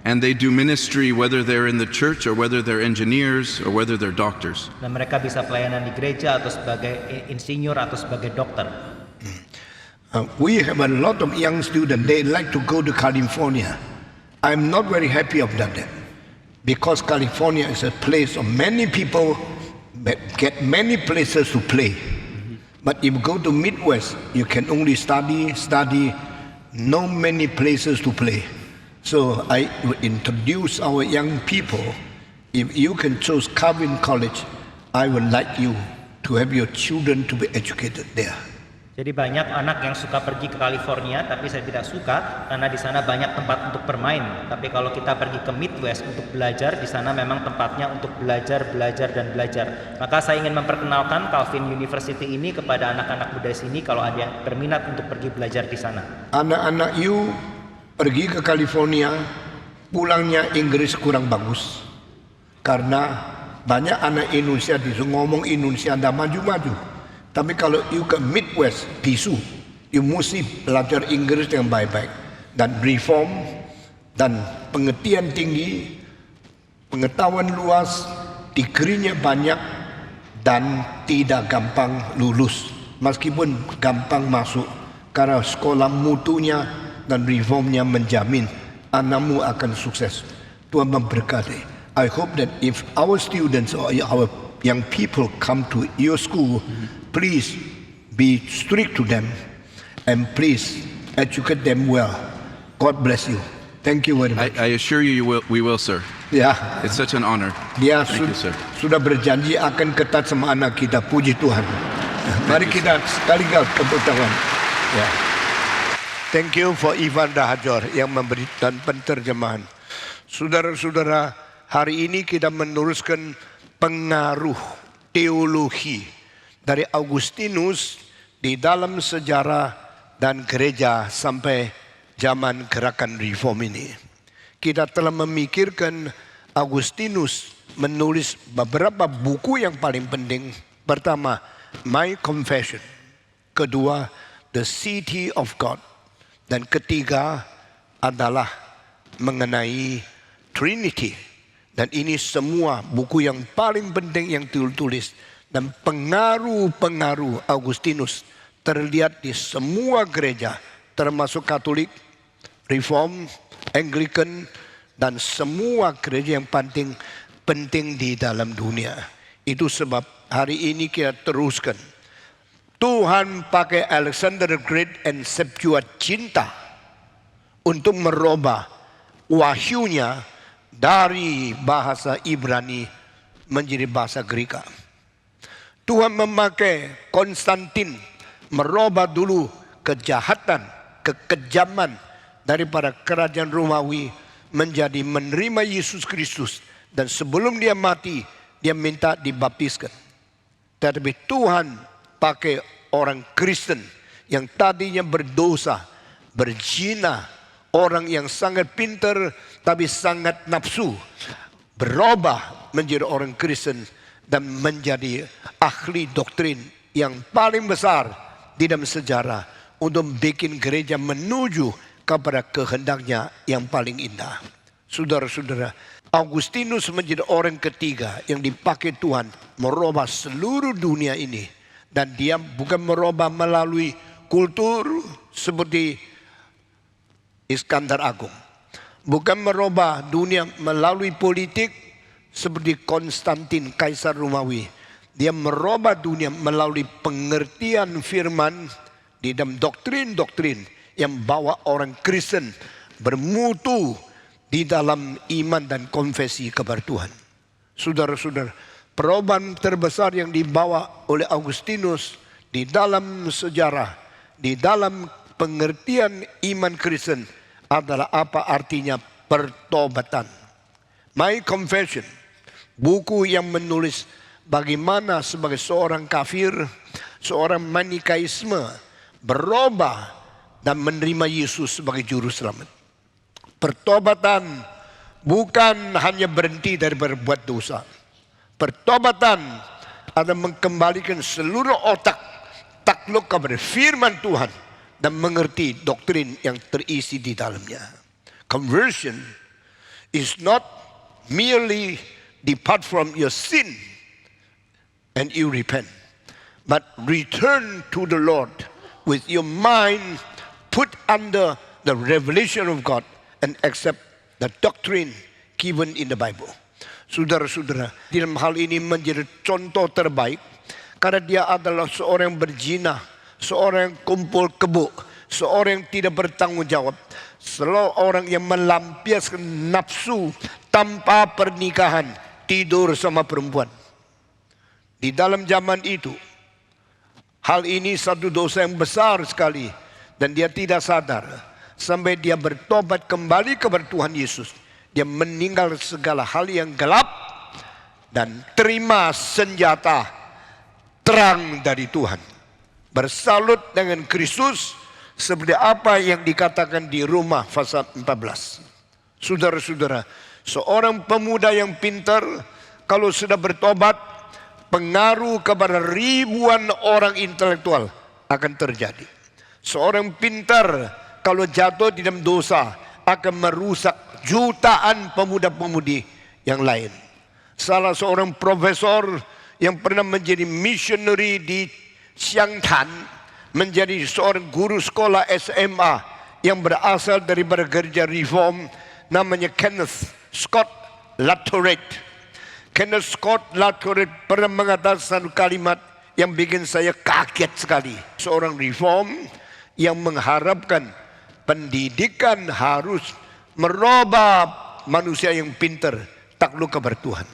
And they do ministry whether they're in the church or whether they're engineers or whether they're doctors. Dan mereka bisa pelayanan di gereja atau sebagai insinyur atau sebagai dokter. We have a lot of young students, they like to go to California. I'm not very happy of that. Because California is a place of many people that get many places to play. But if you go to Midwest, you can only study, no many places to play. So I would introduce our young people, if you can choose Calvin College, I would like you to have your children to be educated there. Jadi banyak anak yang suka pergi ke California, tapi saya tidak suka karena di sana banyak tempat untuk bermain. Tapi kalau kita pergi ke Midwest untuk belajar, di sana memang tempatnya untuk belajar. Maka saya ingin memperkenalkan Calvin University ini kepada anak-anak muda sini kalau ada yang berminat untuk pergi belajar di sana. Anak-anak you pergi ke California, pulangnya Inggris kurang bagus. Karena banyak anak Indonesia ngomong Indonesia tidak maju-maju. Tapi kalau you ke Midwest, bisu, you mesti belajar Inggris yang baik-baik. Dan reform, dan pengertian tinggi, pengetahuan luas, degree-nya banyak, dan tidak gampang lulus. Meskipun gampang masuk, karena sekolah mutunya dan reformnya menjamin anakmu akan sukses. Tuhan memberkati. I hope that if our students or our young people come to your school, please be strict to them and please educate them well. God bless you. Thank you very much. I assure you, we will, sir. Ya, It's such an honor. dia Thank you, sir. sudah berjanji akan ketat sama anak kita. Puji Tuhan. Mari kita sekali tepuk tangan. Ya. Thank you for Ivan Rahajor yang memberikan penterjemahan. Saudara-saudara, hari ini kita meneruskan pengaruh teologi dari Augustinus di dalam sejarah dan gereja sampai zaman gerakan reform ini. Kita telah memikirkan Augustinus menulis beberapa buku yang paling penting. Pertama, My Confession. Kedua, The City of God. Dan ketiga adalah mengenai Trinity. Dan ini semua buku yang paling penting yang ditulis. Dan pengaruh-pengaruh Augustinus terlihat di semua gereja. Termasuk Katolik, Reform, Anglican, dan semua gereja yang penting di dalam dunia. Itu sebab hari ini kita teruskan. Tuhan pakai Alexander the Great and Septuaginta untuk merubah wahyunya dari bahasa Ibrani menjadi bahasa Greka. Tuhan memakai Konstantin merubah dulu kejahatan, kekejaman daripada kerajaan Romawi menjadi menerima Yesus Kristus. Dan sebelum dia mati, dia minta dibaptiskan. Tetapi Tuhan pakai orang Kristen yang tadinya berdosa, berzina, orang yang sangat pintar tapi sangat nafsu, berubah menjadi orang Kristen dan menjadi ahli doktrin yang paling besar di dalam sejarah untuk bikin gereja menuju kepada kehendaknya yang paling indah. Saudara-saudara, Augustinus menjadi orang ketiga yang dipakai Tuhan merubah seluruh dunia ini. Dan dia bukan merubah melalui kultur seperti Iskandar Agung. Bukan merubah dunia melalui politik seperti Konstantin, Kaisar Romawi. Dia merubah dunia melalui pengertian firman di dalam doktrin-doktrin yang bawa orang Kristen bermutu di dalam iman dan konfesi kepada Tuhan. Saudara-saudara, perubahan terbesar yang dibawa oleh Augustinus di dalam sejarah, di dalam pengertian iman Kristen adalah apa artinya pertobatan. My Confession, buku yang menulis bagaimana sebagai seorang kafir, seorang Manikaisme berubah dan menerima Yesus sebagai juru selamat. Pertobatan bukan hanya berhenti dari berbuat dosa. Pertobatan adalah mengembalikan seluruh otak takluk kepada firman Tuhan dan mengerti doktrin yang terisi di dalamnya. Conversion is not merely depart from your sin and you repent, but return to the Lord with your mind put under the revelation of God and accept the doctrine given in the Bible. Saudara-saudara, di dalam hal ini menjadi contoh terbaik karena dia adalah seorang yang berzina, seorang yang kumpul kebo, seorang yang tidak bertanggung jawab, seorang yang melampiaskan nafsu tanpa pernikahan, tidur sama perempuan. Di dalam zaman itu, hal ini satu dosa yang besar sekali dan dia tidak sadar sampai dia bertobat kembali kepada Tuhan Yesus. Dia meninggal segala hal yang gelap dan terima senjata terang dari Tuhan. Bersalut dengan Kristus seperti apa yang dikatakan di Roma pasal 14. Saudara-saudara, seorang pemuda yang pintar kalau sudah bertobat, pengaruh kepada ribuan orang intelektual akan terjadi. Seorang pintar kalau jatuh di dalam dosa akan merusak jutaan pemuda-pemudi yang lain. Salah seorang profesor yang pernah menjadi missionary di Xiangtan, menjadi seorang guru sekolah SMA yang berasal dari gereja Reform, namanya Kenneth Scott Latourette. Kenneth Scott Latourette pernah mengatakan satu kalimat yang bikin saya kaget sekali. Seorang Reform yang mengharapkan pendidikan harus merubah manusia yang pintar takluk kepada Tuhan.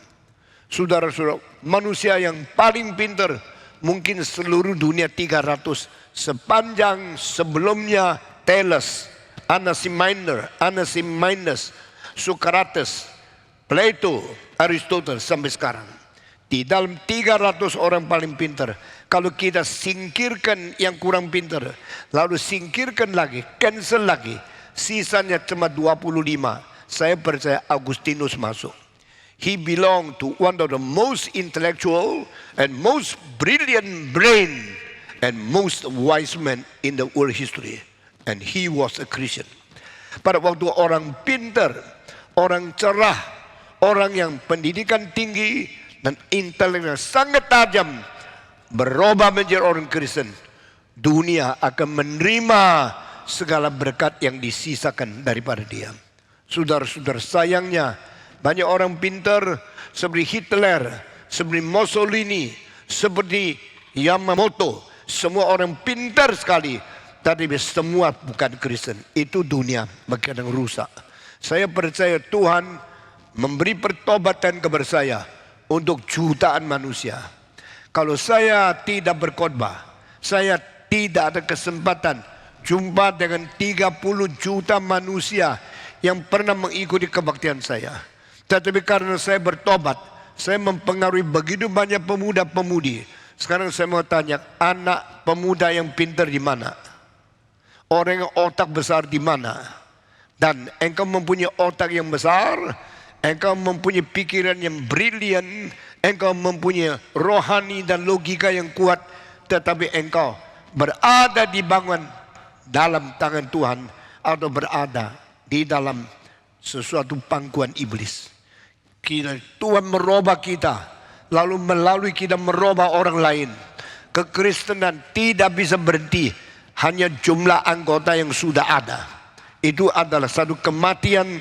Saudara-saudara, manusia yang paling pintar mungkin seluruh dunia 300 sepanjang sebelumnya Thales, Anaximenes, Socrates, Plato, Aristoteles sampai sekarang. Di dalam 300 orang paling pintar, kalau kita singkirkan yang kurang pintar, lalu singkirkan lagi, cancel lagi, sisanya cuma 25. Saya percaya Augustinus masuk. He belonged to one of the most intellectual and most brilliant brain and most wise man in the world history. And he was a Christian. Pada waktu orang pintar, orang cerah, orang yang pendidikan tinggi dan inteleknya sangat tajam berubah menjadi orang Kristen, dunia akan menerima segala berkat yang disisakan daripada dia. Saudara-saudara, sayangnya banyak orang pintar seperti Hitler, seperti Mussolini, seperti Yamamoto, semua orang pintar sekali, tapi semua bukan Kristen. Itu dunia kadang rusak. Saya percaya Tuhan memberi pertobatan kepada saya untuk jutaan manusia. Kalau saya tidak berkhotbah, saya tidak ada kesempatan jumpa dengan 30 juta manusia yang pernah mengikuti kebaktian saya. Tetapi karena saya bertobat, saya mempengaruhi begitu banyak pemuda-pemudi. Sekarang saya mau tanya, anak pemuda yang pintar di mana? Orang yang otak besar di mana? Dan engkau mempunyai otak yang besar, engkau mempunyai pikiran yang brilian, engkau mempunyai rohani dan logika yang kuat, tetapi engkau berada di bangun dalam tangan Tuhan atau berada di dalam sesuatu pangkuan iblis. Tuhan merubah kita, lalu melalui kita merubah orang lain. Kekristenan tidak bisa berhenti hanya jumlah anggota yang sudah ada. Itu adalah satu kematian,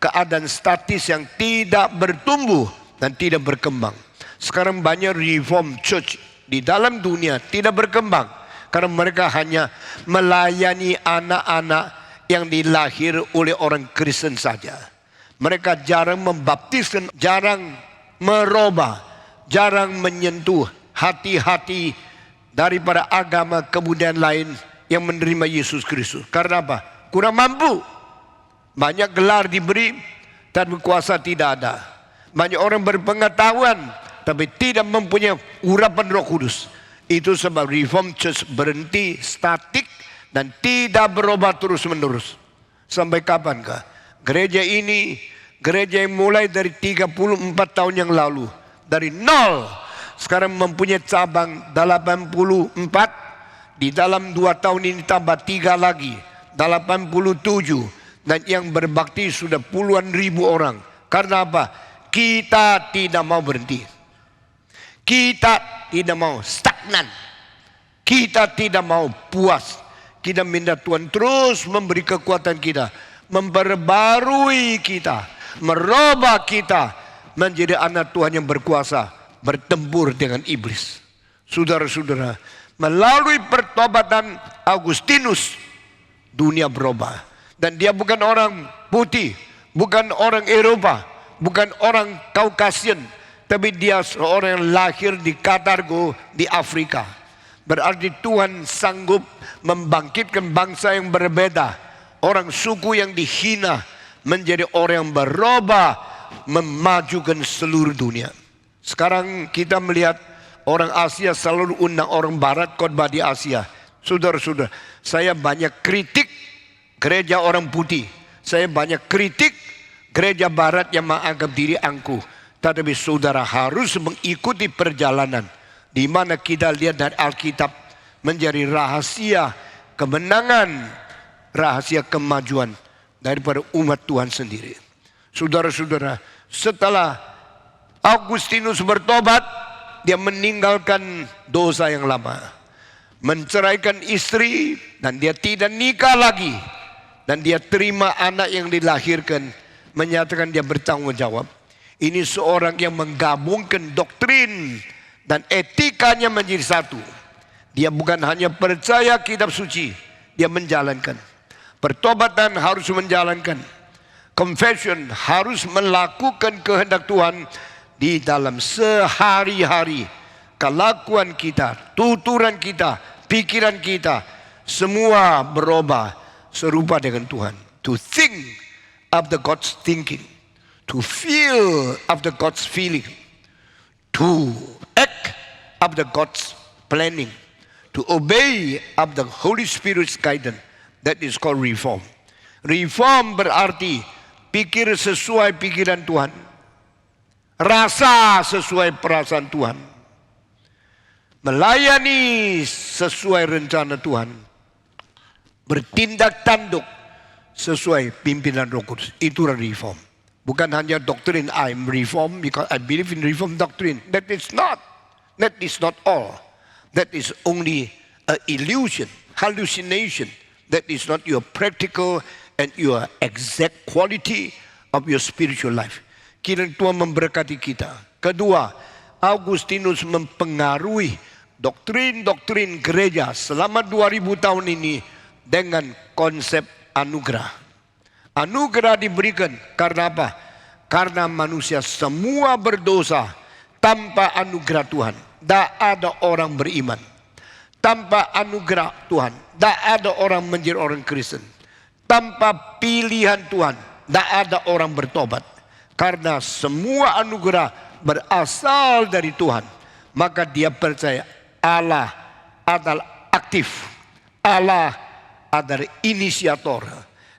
keadaan statis yang tidak bertumbuh dan tidak berkembang. Sekarang banyak reform church di dalam dunia tidak berkembang karena mereka hanya melayani anak-anak yang dilahir oleh orang Kristen saja. Mereka jarang membaptiskan, jarang merubah, jarang menyentuh hati-hati daripada agama kebudayaan lain yang menerima Yesus Kristus. Karena apa? Kurang mampu. Banyak gelar diberi, tapi kuasa tidak ada. Banyak orang berpengetahuan, tapi tidak mempunyai urapan Roh Kudus. Itu sebab Reform Church berhenti statik dan tidak berubah terus-menerus. Sampai kapankah? Gereja ini, gereja yang mulai dari 34 tahun yang lalu, dari nol, sekarang mempunyai cabang 84. Di dalam 2 tahun ini tambah 3 lagi, 87. Dan yang berbakti sudah puluhan ribu orang. Karena apa? Kita tidak mau berhenti. Kita tidak mau stagnan. Kita tidak mau puas. Kita minta Tuhan terus memberi kekuatan kita, memperbarui kita, merubah kita menjadi anak Tuhan yang berkuasa, bertempur dengan iblis. Saudara-saudara, melalui pertobatan Augustinus, dunia berubah. Dan dia bukan orang putih, bukan orang Eropa, bukan orang Caucasian, tapi dia seorang yang lahir di Katargo di Afrika. Berarti Tuhan sanggup membangkitkan bangsa yang berbeda, orang suku yang dihina menjadi orang yang berubah, memajukan seluruh dunia. Sekarang kita melihat orang Asia selalu undang orang Barat khotbah di Asia. Saudara-saudara, saya banyak kritik gereja orang putih. Saya banyak kritik gereja Barat yang menganggap diri angkuh. Tetapi saudara harus mengikuti perjalanan di mana kita lihat dari Alkitab menjadi rahasia kemenangan, rahasia kemajuan daripada umat Tuhan sendiri. Saudara-saudara, setelah Augustinus bertobat, dia meninggalkan dosa yang lama, menceraikan istri, dan dia tidak nikah lagi. Dan dia terima anak yang dilahirkan, menyatakan dia bertanggung jawab. Ini seorang yang menggabungkan doktrin dan etikanya menjadi satu. Dia bukan hanya percaya kitab suci, dia menjalankan. Pertobatan harus menjalankan. Confession harus melakukan kehendak Tuhan di dalam sehari-hari. Kelakuan kita, tuturan kita, pikiran kita, semua berubah serupa dengan Tuhan. To think after God's thinking. To feel after God's feeling. To act after God's planning. To obey after Holy Spirit's guidance. That is called reform. Reform berarti pikir sesuai pikiran Tuhan. Rasa sesuai perasaan Tuhan. Melayani sesuai rencana Tuhan. Bertindak tanduk sesuai pimpinan Roh Kudus. Itulah reform. Bukan hanya doktrin I'm reform because I believe in reform doctrine. That is not all. That is only an illusion, hallucination. That is not your practical and your exact quality of your spiritual life. Kiranya Tuhan memberkati kita. Kedua, Augustinus mempengaruhi doktrin-doktrin gereja selama 2000 tahun ini dengan konsep anugerah. Anugerah diberikan karena apa? Karena manusia semua berdosa tanpa anugerah Tuhan. Tak ada orang beriman. Tanpa anugerah Tuhan, tak ada orang menjadi orang Kristen. Tanpa pilihan Tuhan, tak ada orang bertobat. Karena semua anugerah berasal dari Tuhan. Maka dia percaya Allah adalah aktif. Allah adalah inisiator.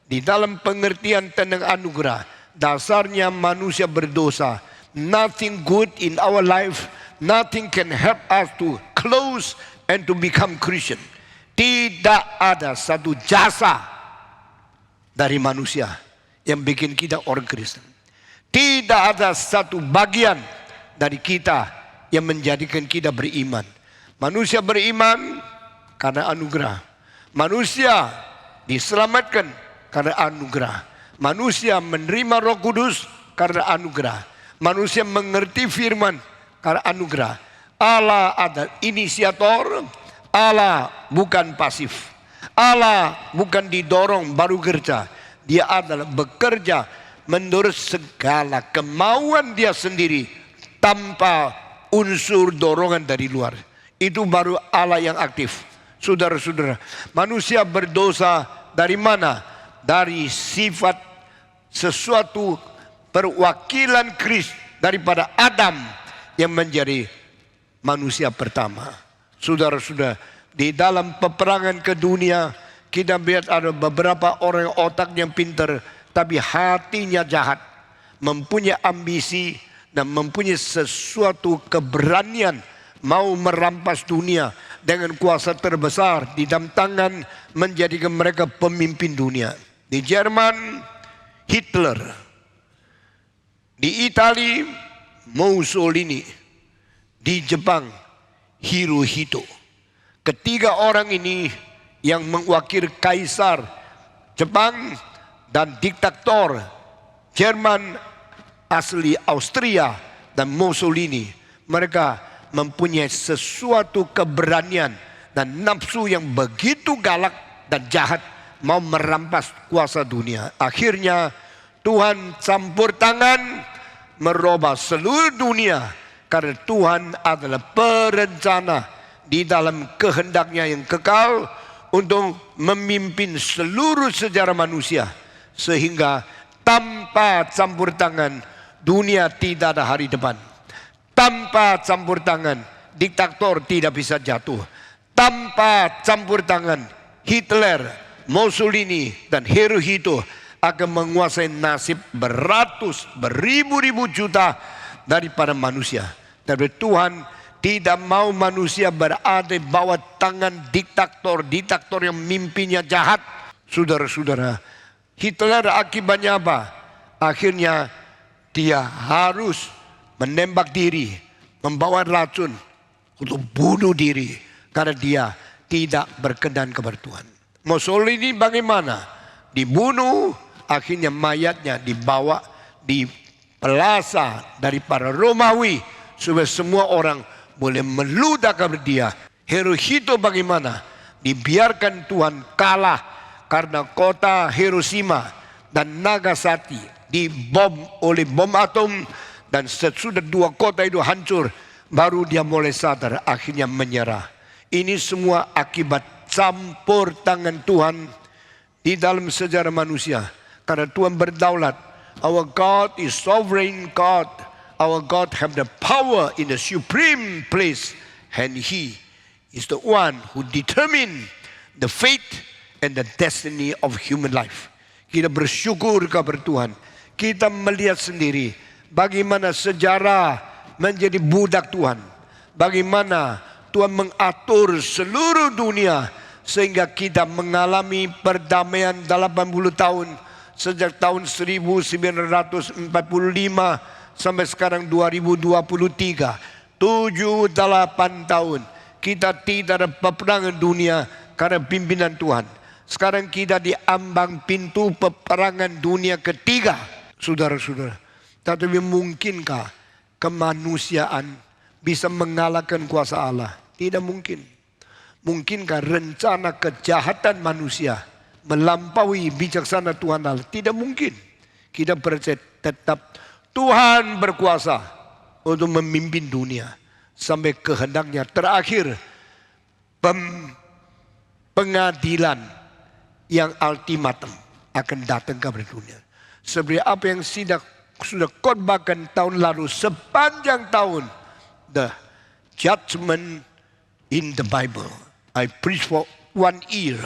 Di dalam pengertian tentang anugerah, dasarnya manusia berdosa. Nothing good in our life, nothing can help us to close and to become Christian. Tidak ada satu jasa dari manusia yang bikin kita orang Kristen. Tidak ada satu bagian dari kita yang menjadikan kita beriman. Manusia beriman karena anugerah. Manusia diselamatkan karena anugerah. Manusia menerima Roh Kudus karena anugerah. Manusia mengerti firman karena anugerah. Allah adalah inisiator. Allah bukan pasif. Allah bukan didorong baru kerja. Dia adalah bekerja menurut segala kemauan dia sendiri tanpa unsur dorongan dari luar. Itu baru Allah yang aktif. Saudara-saudara, manusia berdosa dari mana? Dari sifat sesuatu perwakilan Kristus daripada Adam yang menjadi manusia pertama. Saudara-saudara, di dalam peperangan ke dunia kita lihat ada beberapa orang otak yang pintar tapi hatinya jahat, mempunyai ambisi dan mempunyai sesuatu keberanian mau merampas dunia dengan kuasa terbesar di dalam tangan, menjadikan mereka pemimpin dunia. Di Jerman, Hitler. Di Italia, Mussolini. Di Jepang, Hirohito. Ketiga orang ini yang mewakili kaisar Jepang dan diktator Jerman asli Austria dan Mussolini. Mereka mempunyai sesuatu keberanian dan nafsu yang begitu galak dan jahat, mau merampas kuasa dunia. Akhirnya Tuhan campur tangan merubah seluruh dunia, karena Tuhan adalah perencana di dalam kehendaknya yang kekal untuk memimpin seluruh sejarah manusia. Sehingga tanpa campur tangan dunia tidak ada hari depan. Tanpa campur tangan diktator tidak bisa jatuh. Tanpa campur tangan Hitler, Mussolini dan Hirohito akan menguasai nasib beratus, beribu-ribu juta daripada manusia. Tapi Tuhan tidak mau manusia berada di bawah tangan diktator yang mimpinya jahat. Saudara-saudara, Hitler akibatnya apa? Akhirnya dia harus menembak diri, membawa racun untuk bunuh diri karena dia tidak berkenan kepada Tuhan. Mussolini bagaimana? Dibunuh, akhirnya mayatnya dibawa di plaza dari para Romawi supaya semua orang boleh meludah kepada dia. Hirohito bagaimana? Dibiarkan Tuhan kalah karena kota Hiroshima dan Nagasaki dibom oleh bom atom, dan sesudah dua kota itu hancur, baru dia mulai sadar, akhirnya menyerah. Ini semua akibat campur tangan Tuhan di dalam sejarah manusia. Karena Tuhan berdaulat. Our God is sovereign God. Our God have the power in the supreme place. And He is the one who determine the fate and the destiny of human life. Kita bersyukur kepada Tuhan. Kita melihat sendiri bagaimana sejarah menjadi budak Tuhan. Bagaimana Tuhan mengatur seluruh dunia sehingga kita mengalami perdamaian 80 tahun. Sejak tahun 1945 sampai sekarang 2023. 7-8 tahun. Kita tidak ada peperangan dunia karena pimpinan Tuhan. Sekarang kita di ambang pintu peperangan dunia ketiga. Saudara-saudara. Tetapi mungkinkah kemanusiaan bisa mengalahkan kuasa Allah? Tidak mungkin. Mungkinkah rencana kejahatan manusia melampaui bijaksana Tuhan Allah? Tidak mungkin. Kita percaya tetap Tuhan berkuasa untuk memimpin dunia sampai kehendaknya. Terakhir, pengadilan yang ultimatum akan datang kepada dunia. Seperti apa yang sudah khotbahkan tahun lalu sepanjang tahun, the judgment in the Bible. I preach for 1 year.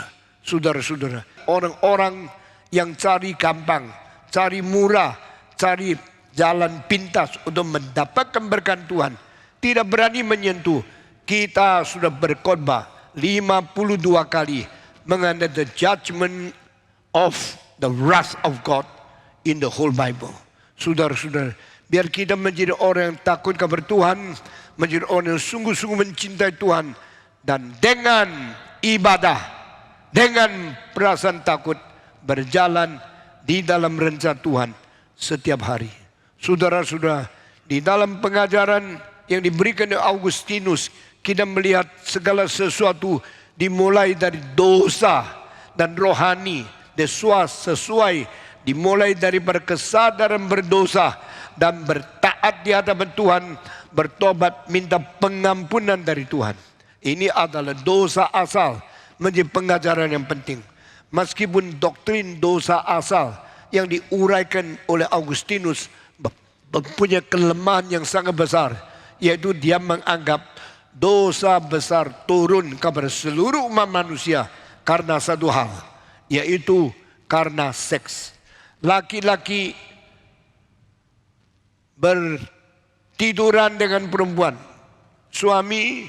Saudara-saudara, orang-orang yang cari gampang, cari murah, cari jalan pintas untuk mendapatkan berkat Tuhan, tidak berani menyentuh. Kita sudah berkhotbah 52 kali mengenai the judgment of the wrath of God in the whole Bible. Saudara-saudara, biar kita menjadi orang yang takut kepada Tuhan, menjadi orang yang sungguh-sungguh mencintai Tuhan, dan dengan ibadah, dengan perasaan takut berjalan di dalam rencana Tuhan setiap hari. Saudara-saudara, di dalam pengajaran yang diberikan oleh Augustinus, kita melihat segala sesuatu dimulai dari dosa dan rohani, sesuai dimulai daripada kesadaran berdosa dan bertaat di hadapan Tuhan, bertobat minta pengampunan dari Tuhan. Ini adalah dosa asal, menjadi pengajaran yang penting. Meskipun doktrin dosa asal yang diuraikan oleh Augustinus mempunyai kelemahan yang sangat besar, yaitu dia menganggap dosa besar turun kepada seluruh umat manusia karena satu hal, yaitu karena seks. Laki-laki bertiduran dengan perempuan, suami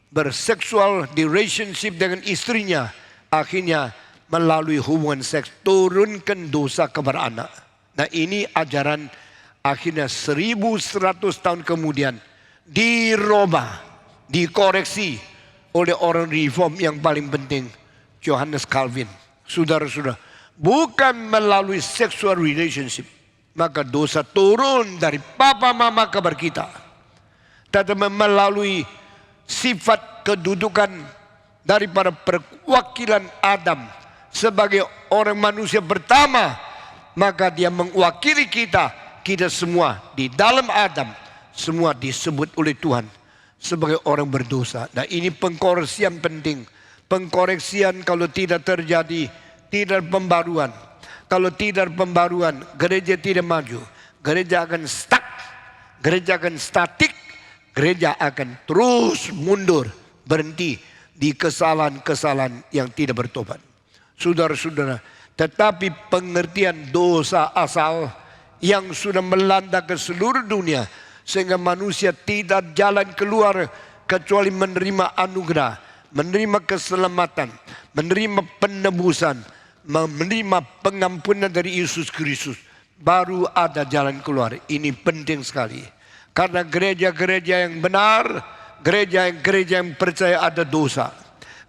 berseksual di relationship dengan istrinya, akhirnya melalui hubungan seks turunkan dosa kepada anak. Nah, ini ajaran akhirnya 1100 tahun kemudian dirubah, dikoreksi oleh orang reform yang paling penting, Johannes Calvin. Saudara-saudara, bukan melalui sexual relationship maka dosa turun dari papa mama kepada kita, tetapi melalui sifat kedudukan daripada perwakilan Adam sebagai orang manusia pertama, maka dia mewakili kita semua di dalam Adam, semua disebut oleh Tuhan sebagai orang berdosa. Nah, ini pengkoreksian penting. Pengkoreksian kalau tidak terjadi, tidak pembaruan. Kalau tidak pembaruan, gereja tidak maju. Gereja akan stuck, gereja akan statik, gereja akan terus mundur, berhenti di kesalahan-kesalahan yang tidak bertobat. Saudara-saudara, tetapi pengertian dosa asal yang sudah melanda ke seluruh dunia, sehingga manusia tidak jalan keluar kecuali menerima anugerah, menerima keselamatan, menerima penebusan, menerima pengampunan dari Yesus Kristus, baru ada jalan keluar. Ini penting sekali. Karena gereja-gereja yang benar, gereja yang percaya ada dosa,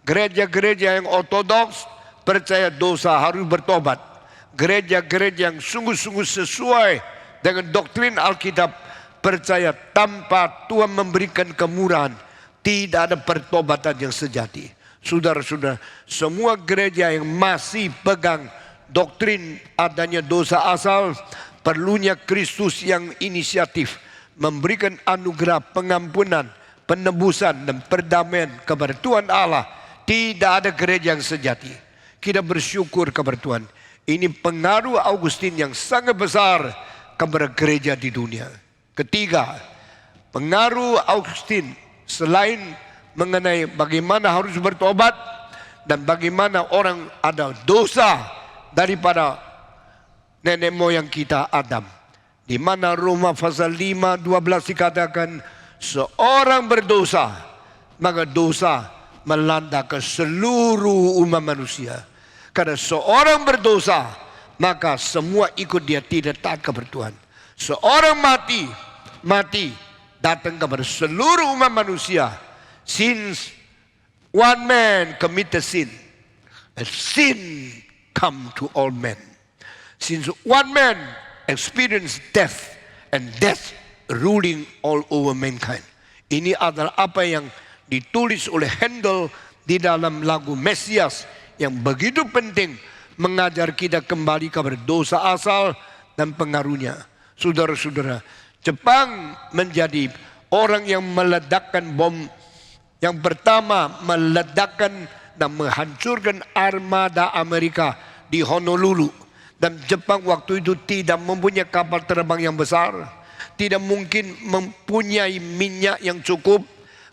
gereja-gereja yang ortodoks percaya dosa harus bertobat, gereja-gereja yang sungguh-sungguh sesuai dengan doktrin Alkitab percaya tanpa Tuhan memberikan kemurahan tidak ada pertobatan yang sejati. Saudara-saudara, semua gereja yang masih pegang doktrin adanya dosa asal, perlunya Kristus yang inisiatif memberikan anugerah pengampunan, penebusan dan perdamaian kepada Tuhan Allah. Tidak ada gereja yang sejati. Kita bersyukur kepada Tuhan. Ini pengaruh Augustine yang sangat besar kepada gereja di dunia. Ketiga, pengaruh Augustine selain mengenai bagaimana harus bertobat dan bagaimana orang ada dosa daripada nenek moyang kita Adam. Di mana Roma pasal 5:12 dikatakan seorang berdosa maka dosa melanda ke seluruh umat manusia. Karena seorang berdosa maka semua ikut dia, tidak taat kepada Tuhan. Seorang mati datang kepada seluruh umat manusia. Since one man committed sin, and sin come to all men. Since one man experienced death, and death ruling all over mankind. Ini adalah apa yang ditulis oleh Handel di dalam lagu Mesias yang begitu penting mengajar kita kembali kepada dosa asal dan pengaruhnya. Saudara-saudara, Jepang menjadi orang yang meledakkan bom yang pertama, meledakkan dan menghancurkan armada Amerika di Honolulu. Dan Jepang waktu itu tidak mempunyai kapal terbang yang besar, tidak mungkin mempunyai minyak yang cukup.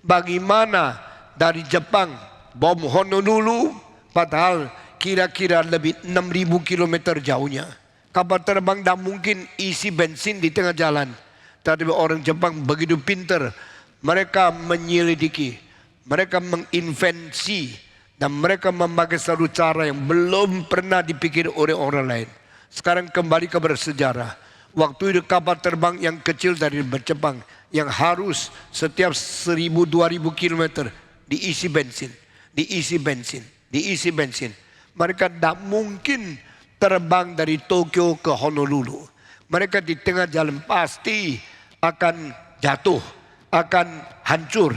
Bagaimana dari Jepang bom Honolulu, padahal kira-kira lebih 6.000 km jauhnya. Kapal terbang tidak mungkin isi bensin di tengah jalan. Tapi orang Jepang begitu pintar, mereka menyelidiki, mereka menginvensi, dan mereka memakai satu cara yang belum pernah dipikir oleh orang lain. Sekarang kembali kepada sejarah. Waktu itu kapal terbang yang kecil dari Jepang yang harus setiap 1.000-2.000 km diisi bensin. Mereka tidak mungkin terbang dari Tokyo ke Honolulu. Mereka di tengah jalan pasti akan jatuh, akan hancur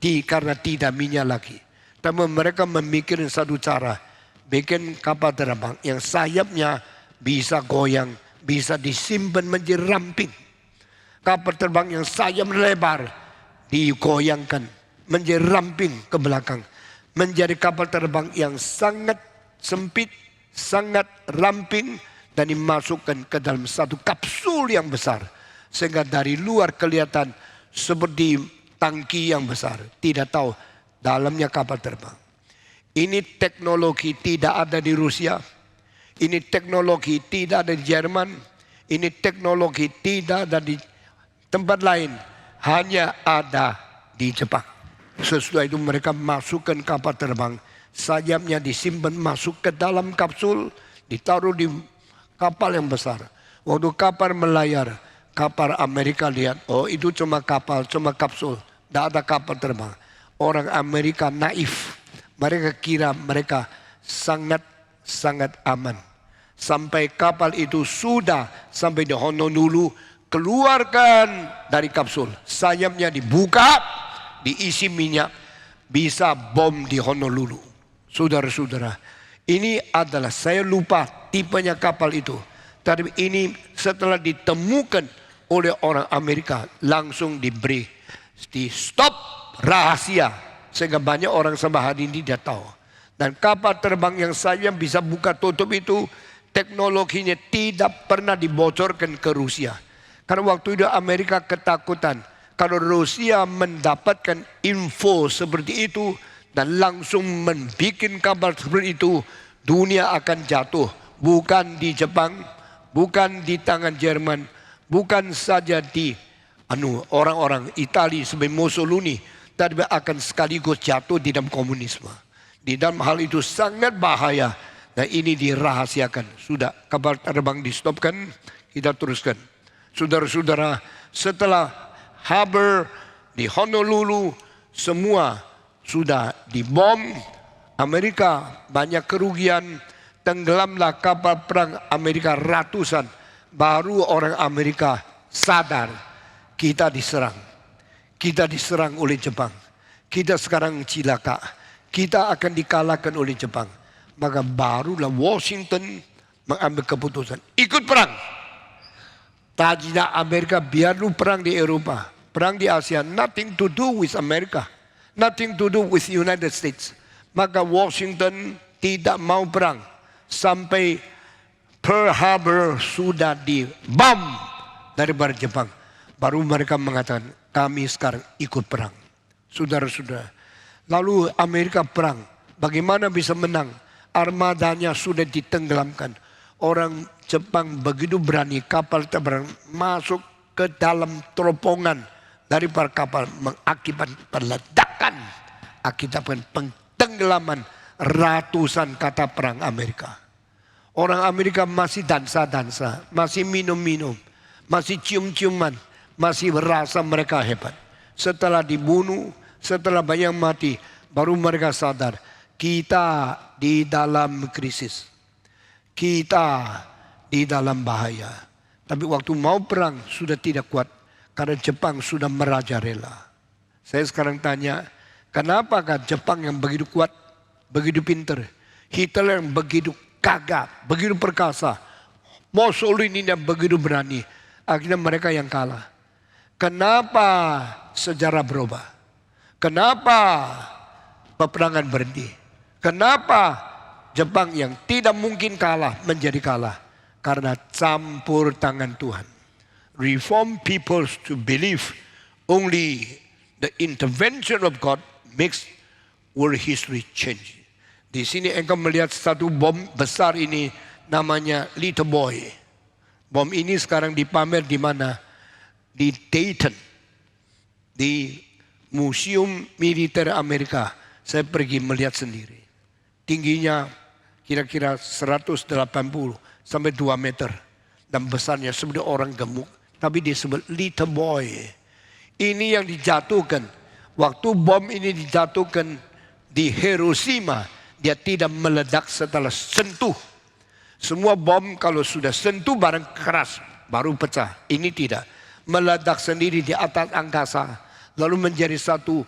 karena tidak minyak lagi. Tapi mereka memikirkan satu cara, bikin kapal terbang yang sayapnya bisa goyang, bisa disimpan menjadi ramping. Kapal terbang yang sayap lebar digoyangkan menjadi ramping ke belakang. Menjadi kapal terbang yang sangat sempit, sangat ramping, dan dimasukkan ke dalam satu kapsul yang besar. Sehingga dari luar kelihatan seperti tangki yang besar. Tidak tahu dalamnya kapal terbang. Ini teknologi tidak ada di Rusia. Ini teknologi tidak ada di Jerman. Ini teknologi tidak ada di tempat lain. Hanya ada di Jepang. Sesudah itu mereka masukkan kapal terbang. Sayapnya disimpan masuk ke dalam kapsul. Ditaruh di kapal yang besar. Waktu kapal melayar, kapal Amerika lihat, oh itu cuma kapal, cuma kapsul. Tidak ada kapal terbang. Orang Amerika naif. Mereka kira mereka sangat aman. Sampai kapal itu sudah sampai di Honolulu, keluarkan dari kapsul. Sayapnya dibuka, diisi minyak, bisa bom di Honolulu. Saudara-saudara, ini adalah, saya lupa tipenya kapal itu. Tapi ini setelah ditemukan oleh orang Amerika, langsung diberi di stop rahasia. Sehingga banyak orang sampai hari ini tidak tahu. Dan kapal terbang yang saya bisa buka tutup itu, teknologinya tidak pernah dibocorkan ke Rusia. Karena waktu itu Amerika ketakutan. Kalau Rusia mendapatkan info seperti itu dan langsung membuat kapal seperti itu, dunia akan jatuh. Bukan di Jepang, bukan di tangan Jerman, bukan saja di orang-orang Italia sebagai Mussolini, tapi akan sekaligus jatuh di dalam komunisme. Di dalam hal itu sangat bahaya. Nah ini dirahasiakan. Sudah kapal terbang di-stopkan, kita teruskan. Saudara-saudara, setelah harbor di Honolulu, semua sudah dibom. Amerika banyak kerugian. Tenggelamlah kapal perang Amerika ratusan. Baru orang Amerika sadar kita diserang. Kita diserang oleh Jepang. Kita sekarang cilaka. Kita akan dikalahkan oleh Jepang. Maka barulah Washington mengambil keputusan. Ikut perang. Tidak Amerika, biar lu perang di Eropa. Perang di Asia. Nothing to do with America. Nothing to do with United States. Maka Washington tidak mau perang sampai Pearl Harbor sudah dibom daripada Jepang. Baru mereka mengatakan kami sekarang ikut perang. Saudara-saudara. Lalu Amerika perang. Bagaimana bisa menang? Armadanya sudah ditenggelamkan. Orang Jepang begitu berani kapal terbang masuk ke dalam teropongan daripada kapal mengakibatkan peledakan, akibatkan pentenggelaman ratusan kata perang Amerika. Orang Amerika masih dansa-dansa, masih minum-minum, masih cium-ciuman, masih merasa mereka hebat. Setelah dibunuh, setelah banyak mati, baru mereka sadar kita di dalam krisis. Kita di dalam bahaya. Tapi waktu mau perang sudah tidak kuat karena Jepang sudah merajalela. Saya sekarang tanya, kenapakah Jepang yang begitu kuat, begitu pintar, Hitler yang begitu gagah, begitu perkasa, Mussolini yang begitu berani, akhirnya mereka yang kalah. Kenapa sejarah berubah? Kenapa peperangan berhenti? Kenapa Jepang yang tidak mungkin kalah menjadi kalah? Karena campur tangan Tuhan. Reform people to believe only the intervention of God makes world history change. Di sini engkau melihat satu bom besar ini namanya Little Boy. Bom ini sekarang dipamer di mana? Di Dayton. Di Museum Militer Amerika. Saya pergi melihat sendiri. Tingginya kira-kira 180 sampai 2 meter. Dan besarnya seperti orang gemuk. Tapi disebut Little Boy. Ini yang dijatuhkan. Waktu bom ini dijatuhkan di Hiroshima. Dia tidak meledak setelah sentuh. Semua bom kalau sudah sentuh barang keras baru pecah. Ini tidak. Meledak sendiri di atas angkasa. Lalu menjadi satu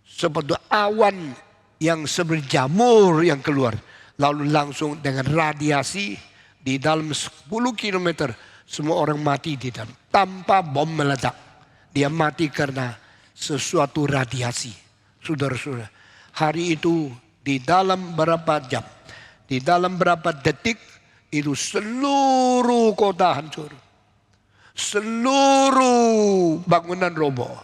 seperti awan yang seperti jamur yang keluar. Lalu langsung dengan radiasi di dalam 10 kilometer. Semua orang mati di dalam. Tanpa bom meledak. Dia mati karena sesuatu radiasi. Saudara-saudara. Hari itu di dalam berapa jam, di dalam berapa detik, itu seluruh kota hancur. Seluruh bangunan roboh.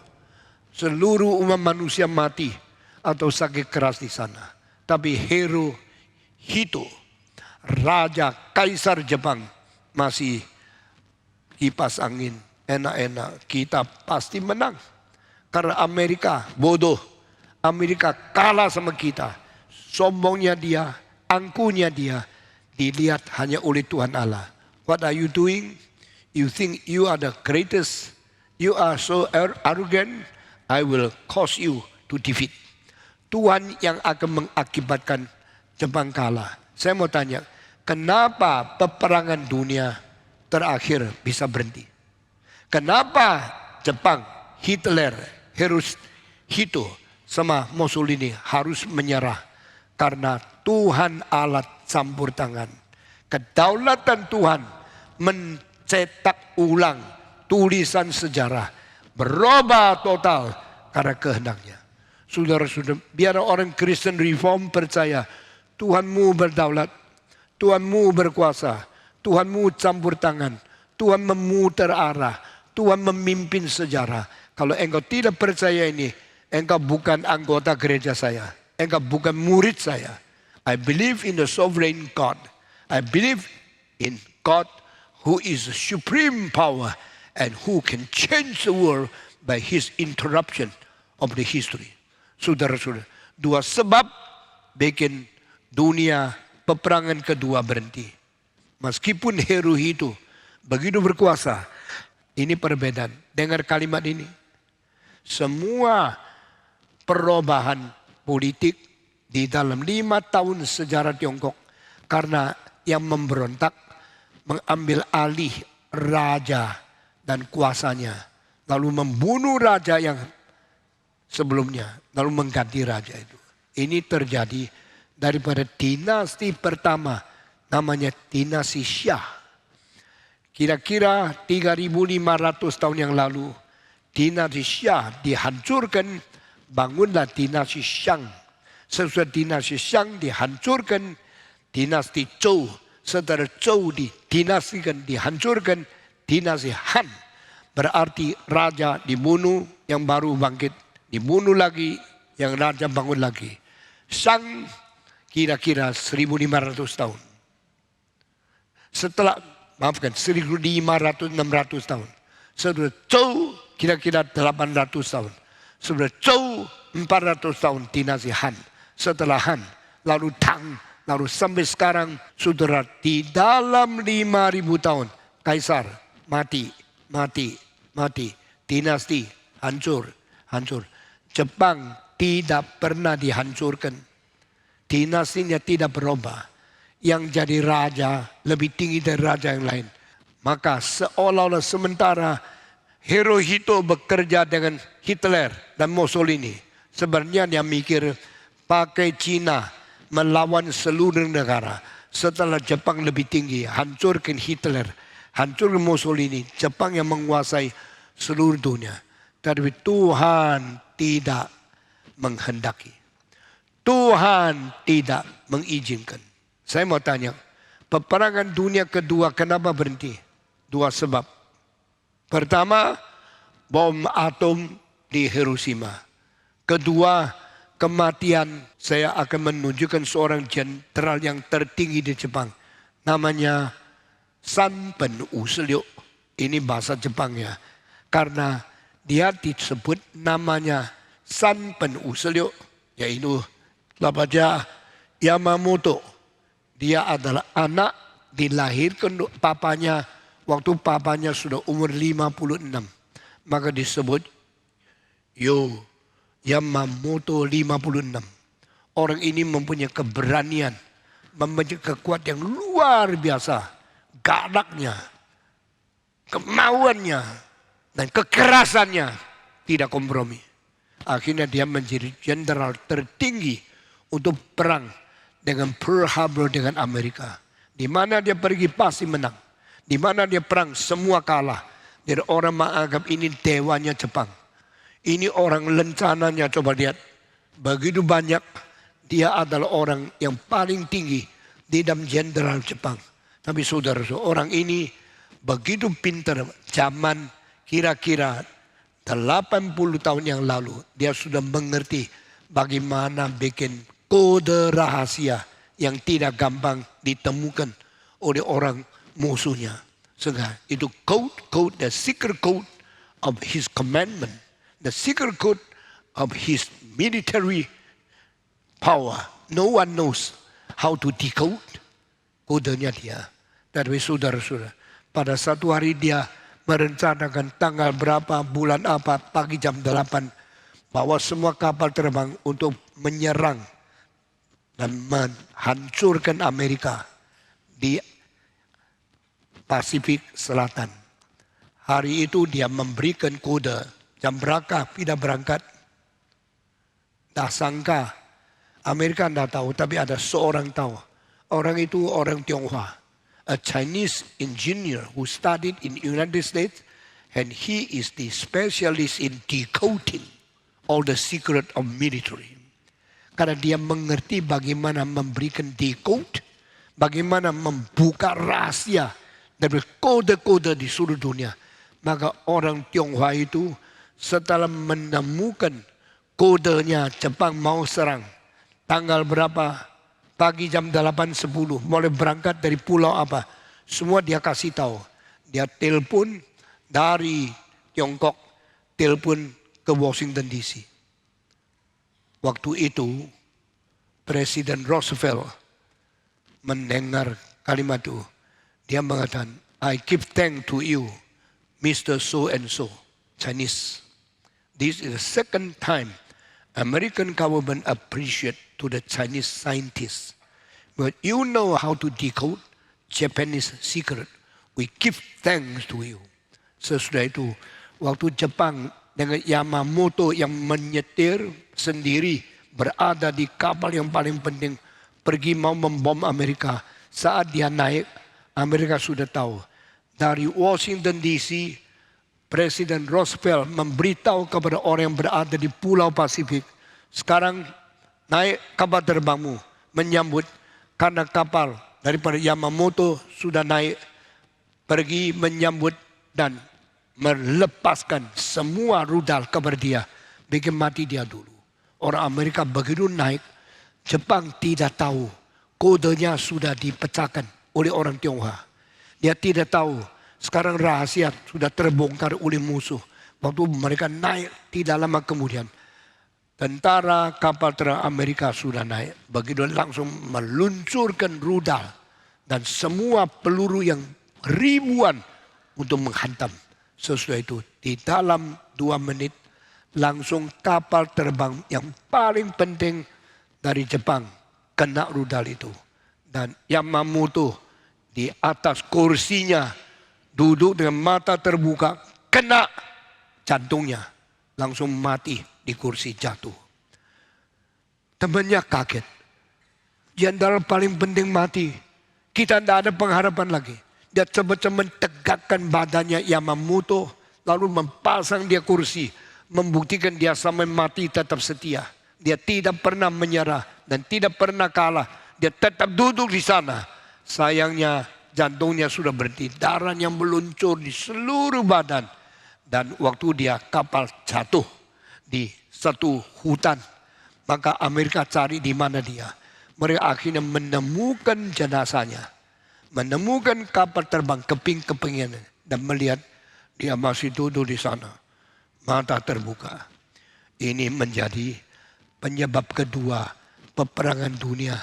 Seluruh umat manusia mati atau sakit keras di sana. Tapi Hirohito, Raja Kaisar Jepang, masih kipas angin, enak-enak. Kita pasti menang. Karena Amerika bodoh. Amerika kalah sama kita. Sombongnya dia, angkuhnya dia, dilihat hanya oleh Tuhan Allah. What are you doing? You think you are the greatest? You are so arrogant. I will cause you to defeat. Tuhan yang akan mengakibatkan Jepang kalah. Saya mau tanya, kenapa peperangan dunia terakhir bisa berhenti? Kenapa Jepang, Hitler, Hirohito sama Mussolini harus menyerah? Karena Tuhan Allah campur tangan. Kedaulatan Tuhan mencetak ulang tulisan sejarah. Berubah total karena kehendaknya. Saudara-saudara, biar orang Kristen Reform percaya Tuhanmu berdaulat, Tuhanmu berkuasa, Tuhanmu campur tangan, Tuhan memutar arah, Tuhan memimpin sejarah. Kalau engkau tidak percaya ini, engkau bukan anggota gereja saya. Engkau bukan murid saya. I believe in the sovereign God. I believe in God who is the supreme power and who can change the world by his interruption of the history. Saudara-saudara, dua sebab bikin dunia peperangan kedua berhenti. Meskipun Hirohito begitu berkuasa, ini perbedaan. Dengar kalimat ini. Semua perubahan politik di dalam 5 tahun sejarah Tiongkok karena yang memberontak mengambil alih raja dan kuasanya, lalu membunuh raja yang sebelumnya, lalu mengganti raja itu. Ini terjadi daripada dinasti pertama, namanya dinasti Shah. Kira-kira 3.500 tahun yang lalu, dinasti Shah dihancurkan. Bangunlah dinasti Shang. Sesudah dinasti Shang dihancurkan, dinasti Zhou. Setelah Zhou didinastikan, dihancurkan, dinasti Han. Berarti raja dibunuh, yang baru bangkit. Dibunuh lagi, yang raja bangun lagi. Shang kira-kira 1500 tahun. Setelah, maafkan, 1500-600 tahun. Setelah Zhou kira-kira 800 tahun. Setelah Zhou 400 tahun dinasti Han. Setelah Han, lalu Tang, lalu sampai sekarang saudara di dalam 5000 tahun kaisar mati. Dinasti hancur. Jepang tidak pernah dihancurkan. Dinastinya tidak berubah. Yang jadi raja lebih tinggi dari raja yang lain. Maka seolah-olah sementara Hirohito bekerja dengan Hitler dan Mussolini. Sebenarnya dia mikir pakai Cina melawan seluruh negara. Setelah Jepang lebih tinggi, hancurkan Hitler, hancurkan Mussolini. Jepang yang menguasai seluruh dunia. Tapi Tuhan tidak menghendaki. Tuhan tidak mengizinkan. Saya mau tanya, peperangan dunia kedua kenapa berhenti? 2 sebab. Pertama, bom atom di Hiroshima. Kedua, kematian. Saya akan menunjukkan seorang jenderal yang tertinggi di Jepang. Namanya Sanpen Uselyo. Ini bahasa Jepangnya. Karena dia disebut namanya Sanpen Uselyo. Yaitu Raja Yamamoto. Dia adalah anak dilahirkan papanya waktu papanya sudah umur 56. Maka disebut Yamamoto 56. Orang ini mempunyai keberanian, mempunyai kekuatan yang luar biasa. Galaknya, kemauannya, dan kekerasannya tidak kompromi. Akhirnya dia menjadi jenderal tertinggi untuk perang dengan Pearl Harbor dengan Amerika. Di mana dia pergi pasti menang. Di mana dia perang semua kalah. Jadi orang menganggap ini dewanya Jepang. Ini orang lencananya, coba lihat. Begitu banyak, dia adalah orang yang paling tinggi di dalam jenderal Jepang. Tapi saudara, orang ini begitu pintar. Zaman kira-kira 80 tahun yang lalu, dia sudah mengerti bagaimana bikin kode rahasia yang tidak gampang ditemukan oleh orang musuhnya. Sehingga itu code, the secret code of his commandment, the secret code of his military power. No one knows how to decode kodenya dia. Tapi saudara-saudara, pada satu hari dia merencanakan tanggal berapa, bulan apa, pagi jam 8, bawa semua kapal terbang untuk menyerang dan menghancurkan Amerika di Pasifik Selatan. Hari itu dia memberikan kode jam berapa tidak berangkat. Tak sangka Amerika tidak tahu, tapi ada seorang tahu. Orang itu orang Tionghoa, a Chinese engineer who studied in United States, and he is the specialist in decoding all the secret of military. Karena dia mengerti bagaimana memberikan decode, bagaimana membuka rahasia dari kode-kode di seluruh dunia. Maka orang Tionghoa itu setelah menemukan kodenya Jepang mau serang. Tanggal berapa? Pagi jam 8.10. Mulai berangkat dari pulau apa. Semua dia kasih tahu. Dia telepon dari Tiongkok. Telepon ke Washington DC. Waktu itu Presiden Roosevelt mendengar kalimat itu. Dia mengatakan, I give thanks to you, Mr. So and so, Chinese. This is the second time American government appreciate to the Chinese scientists. But you know how to decode Japanese secret. We give thanks to you. Sesudah itu, waktu Jepang dengan Yamamoto yang menyetir sendiri berada di kapal yang paling penting pergi mau membom Amerika. Saat dia naik, Amerika sudah tahu. Dari Washington DC, Presiden Roosevelt memberitahu kepada orang yang berada di Pulau Pasifik. Sekarang naik kapal terbangmu menyambut, karena kapal daripada Yamamoto sudah naik pergi menyambut dan melepaskan semua rudal kepada dia, bikin mati dia dulu. Orang Amerika begitu naik, Jepang tidak tahu kodenya sudah dipecahkan oleh orang Tionghoa. Dia tidak tahu sekarang rahasia sudah terbongkar oleh musuh. Waktu mereka naik tidak lama kemudian, tentara kapal terbang Amerika sudah naik. Begitu langsung meluncurkan rudal dan semua peluru yang ribuan untuk menghantam. Sesudah itu di dalam 2 menit langsung kapal terbang yang paling penting dari Jepang kena rudal itu. Dan Yamamoto di atas kursinya duduk dengan mata terbuka, kena jantungnya, langsung mati di kursi, jatuh. Temannya kaget. Jenderal paling penting mati. Kita tidak ada pengharapan lagi. Dia coba-coba mentegakkan badannya Yamamoto, lalu mempasang dia kursi, membuktikan dia sampai mati tetap setia. Dia tidak pernah menyerah dan tidak pernah kalah. Dia tetap duduk di sana. Sayangnya jantungnya sudah berhenti, darah yang meluncur di seluruh badan. Dan waktu dia kapal jatuh di satu hutan, maka Amerika cari di mana dia. Mereka akhirnya menemukan jenazahnya. Menemukan kapal terbang keping-kepingnya dan melihat dia masih duduk di sana, mata terbuka. Ini menjadi penyebab kedua peperangan dunia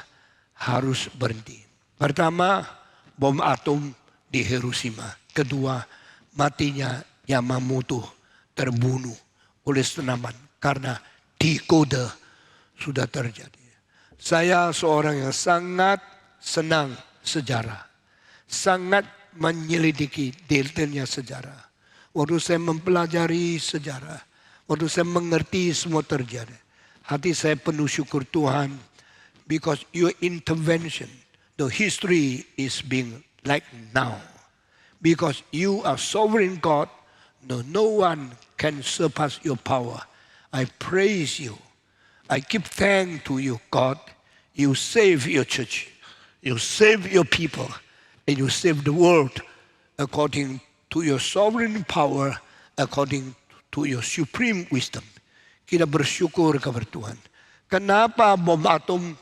harus berhenti. Pertama, bom atom di Hiroshima. Kedua, matinya Yamamoto terbunuh oleh senaman karena dekode sudah terjadi. Saya seorang yang sangat senang sejarah. Sangat menyelidiki detailnya sejarah. Waktu saya mempelajari sejarah, waktu saya mengerti semua terjadi, hati saya penuh syukur Tuhan, because your intervention, the history is being like now. Because you are sovereign God, no one can surpass your power. I praise you. I give thanks to you, God. You save your church. You save your people. And you save the world according to your sovereign power, according to your supreme wisdom. Kita bersyukur kepada Tuhan. Kenapa bom atom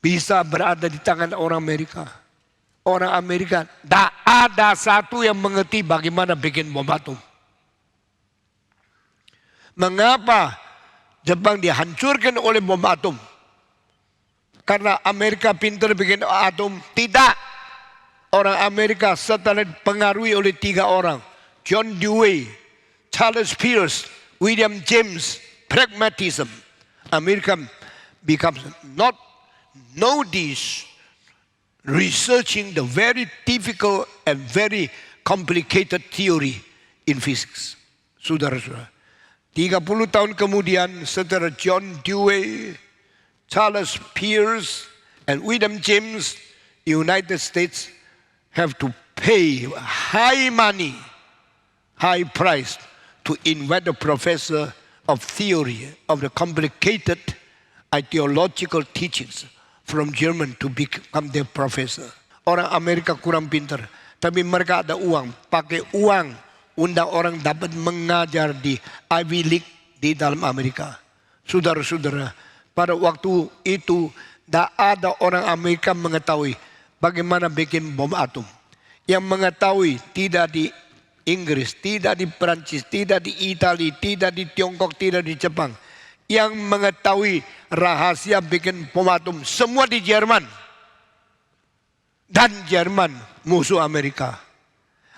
bisa berada di tangan orang Amerika? Orang Amerika tak ada satu yang mengerti bagaimana bikin bom atom. Mengapa Jepang dihancurkan oleh bom atom? Karena Amerika pintar bikin atom? Tidak. Orang Amerika setelah dipengaruhi oleh 3 orang. John Dewey, Charles Peirce, William James, pragmatism. America becomes not know this, researching the very difficult and very complicated theory in physics. Saudara-saudara, 30 tahun kemudian setelah John Dewey, Charles Peirce, and William James, United States have to pay high money, high price to invite a professor of theory of the complicated ideological teachings from German to become their professor. Orang Amerika kurang pintar, tapi mereka ada uang, pakai uang undang orang dapat mengajar di Ivy League di dalam Amerika. Saudara-saudara, pada waktu itu tidak ada orang Amerika mengetahui bagaimana bikin bom atom. Yang mengetahui tidak di Inggris, tidak di Perancis, tidak di Italia, tidak di Tiongkok, tidak di Jepang. Yang mengetahui rahasia bikin bom atom semua di Jerman. Dan Jerman musuh Amerika.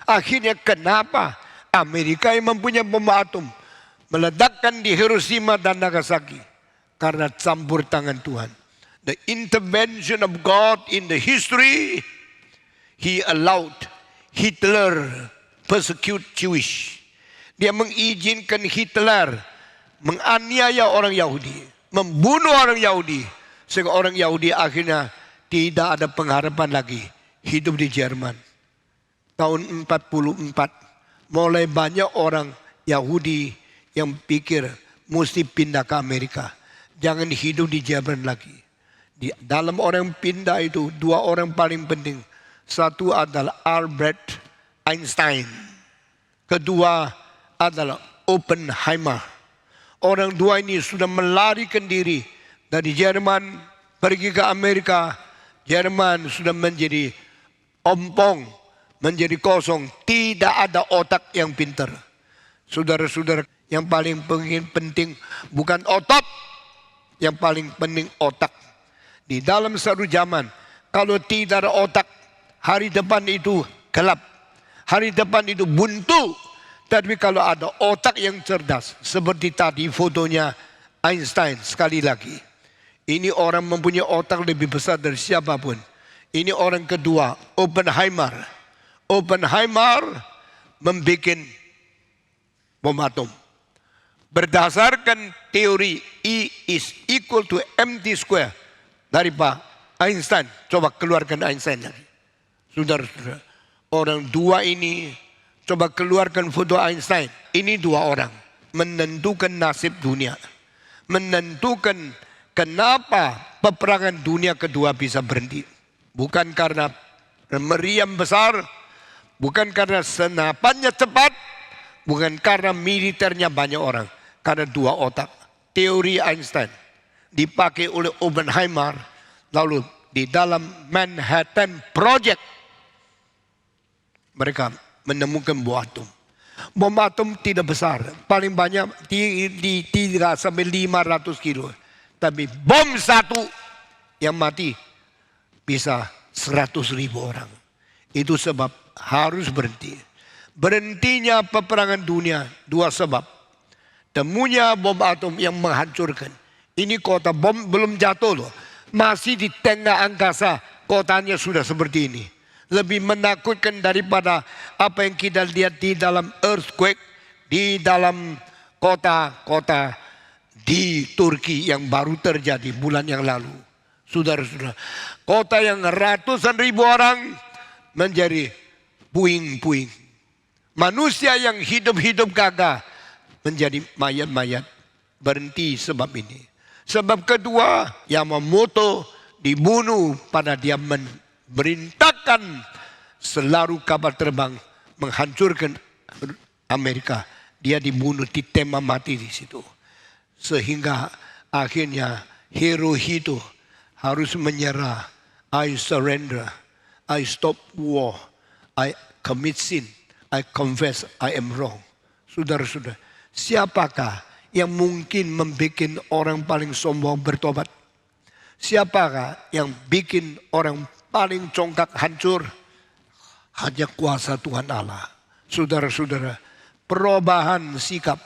Akhirnya kenapa Amerika yang mempunyai bom atom meledakkan di Hiroshima dan Nagasaki? Karena campur tangan Tuhan. The intervention of God in the history, He allowed Hitler persecute Jewish. Dia mengizinkan Hitler menganiaya orang Yahudi, membunuh orang Yahudi, sehingga orang Yahudi akhirnya tidak ada pengharapan lagi hidup di Jerman. Tahun 44 mulai banyak orang Yahudi yang pikir mesti pindah ke Amerika. Jangan hidup di Jerman lagi. Di dalam orang pindah itu, 2 orang paling penting. Satu adalah Albert Einstein. Kedua adalah Oppenheimer. Orang 2 ini sudah melarikan diri dari Jerman pergi ke Amerika. Jerman sudah menjadi ompong, menjadi kosong. Tidak ada otak yang pintar. Saudara-saudara, yang paling penting bukan otot, yang paling penting otak. Di dalam satu zaman, kalau tidak ada otak, hari depan itu gelap. Hari depan itu buntu. Tapi kalau ada otak yang cerdas, seperti tadi fotonya Einstein sekali lagi. Ini orang mempunyai otak lebih besar dari siapapun. Ini orang kedua, Oppenheimer. Oppenheimer membuat bom atom. Berdasarkan teori E is equal to mc square dari Pak Einstein. Coba keluarkan Einstein lagi. Saudara-saudara, orang 2 ini, coba keluarkan foto Einstein. Ini 2 orang menentukan nasib dunia. Menentukan kenapa peperangan dunia kedua bisa berhenti. Bukan karena meriam besar, bukan karena senapannya cepat, bukan karena militernya banyak orang. Karena 2 otak. Teori Einstein dipakai oleh Oppenheimer. Lalu di dalam Manhattan Project mereka menemukan bom atom. Bom atom tidak besar. Paling banyak di 3 sampai 500 kilo. Tapi bom satu yang mati bisa 100.000 orang. Itu sebab harus berhenti. Berhentinya peperangan dunia 2 sebab. Temunya bom atom yang menghancurkan. Ini kota bom belum jatuh loh. Masih di tengah angkasa, kotanya sudah seperti ini. Lebih menakutkan daripada apa yang kita lihat di dalam earthquake, di dalam kota-kota di Turki yang baru terjadi bulan yang lalu. Saudara-saudara, kota yang ratusan ribu orang menjadi puing-puing. Manusia yang hidup-hidup gagah menjadi mayat-mayat. Berhenti sebab ini. Sebab kedua, Yamamoto dibunuh pada dia memerintahkan selalu kapal terbang menghancurkan Amerika. Dia dibunuh, ditembak mati di situ. Sehingga akhirnya Hirohito harus menyerah. I surrender. I stop war. I commit sin. I confess I am wrong. Saudara-saudara, siapakah yang mungkin membuat orang paling sombong bertobat? Siapakah yang bikin orang paling congkak hancur? Hanya kuasa Tuhan Allah. Saudara-saudara, perubahan sikap,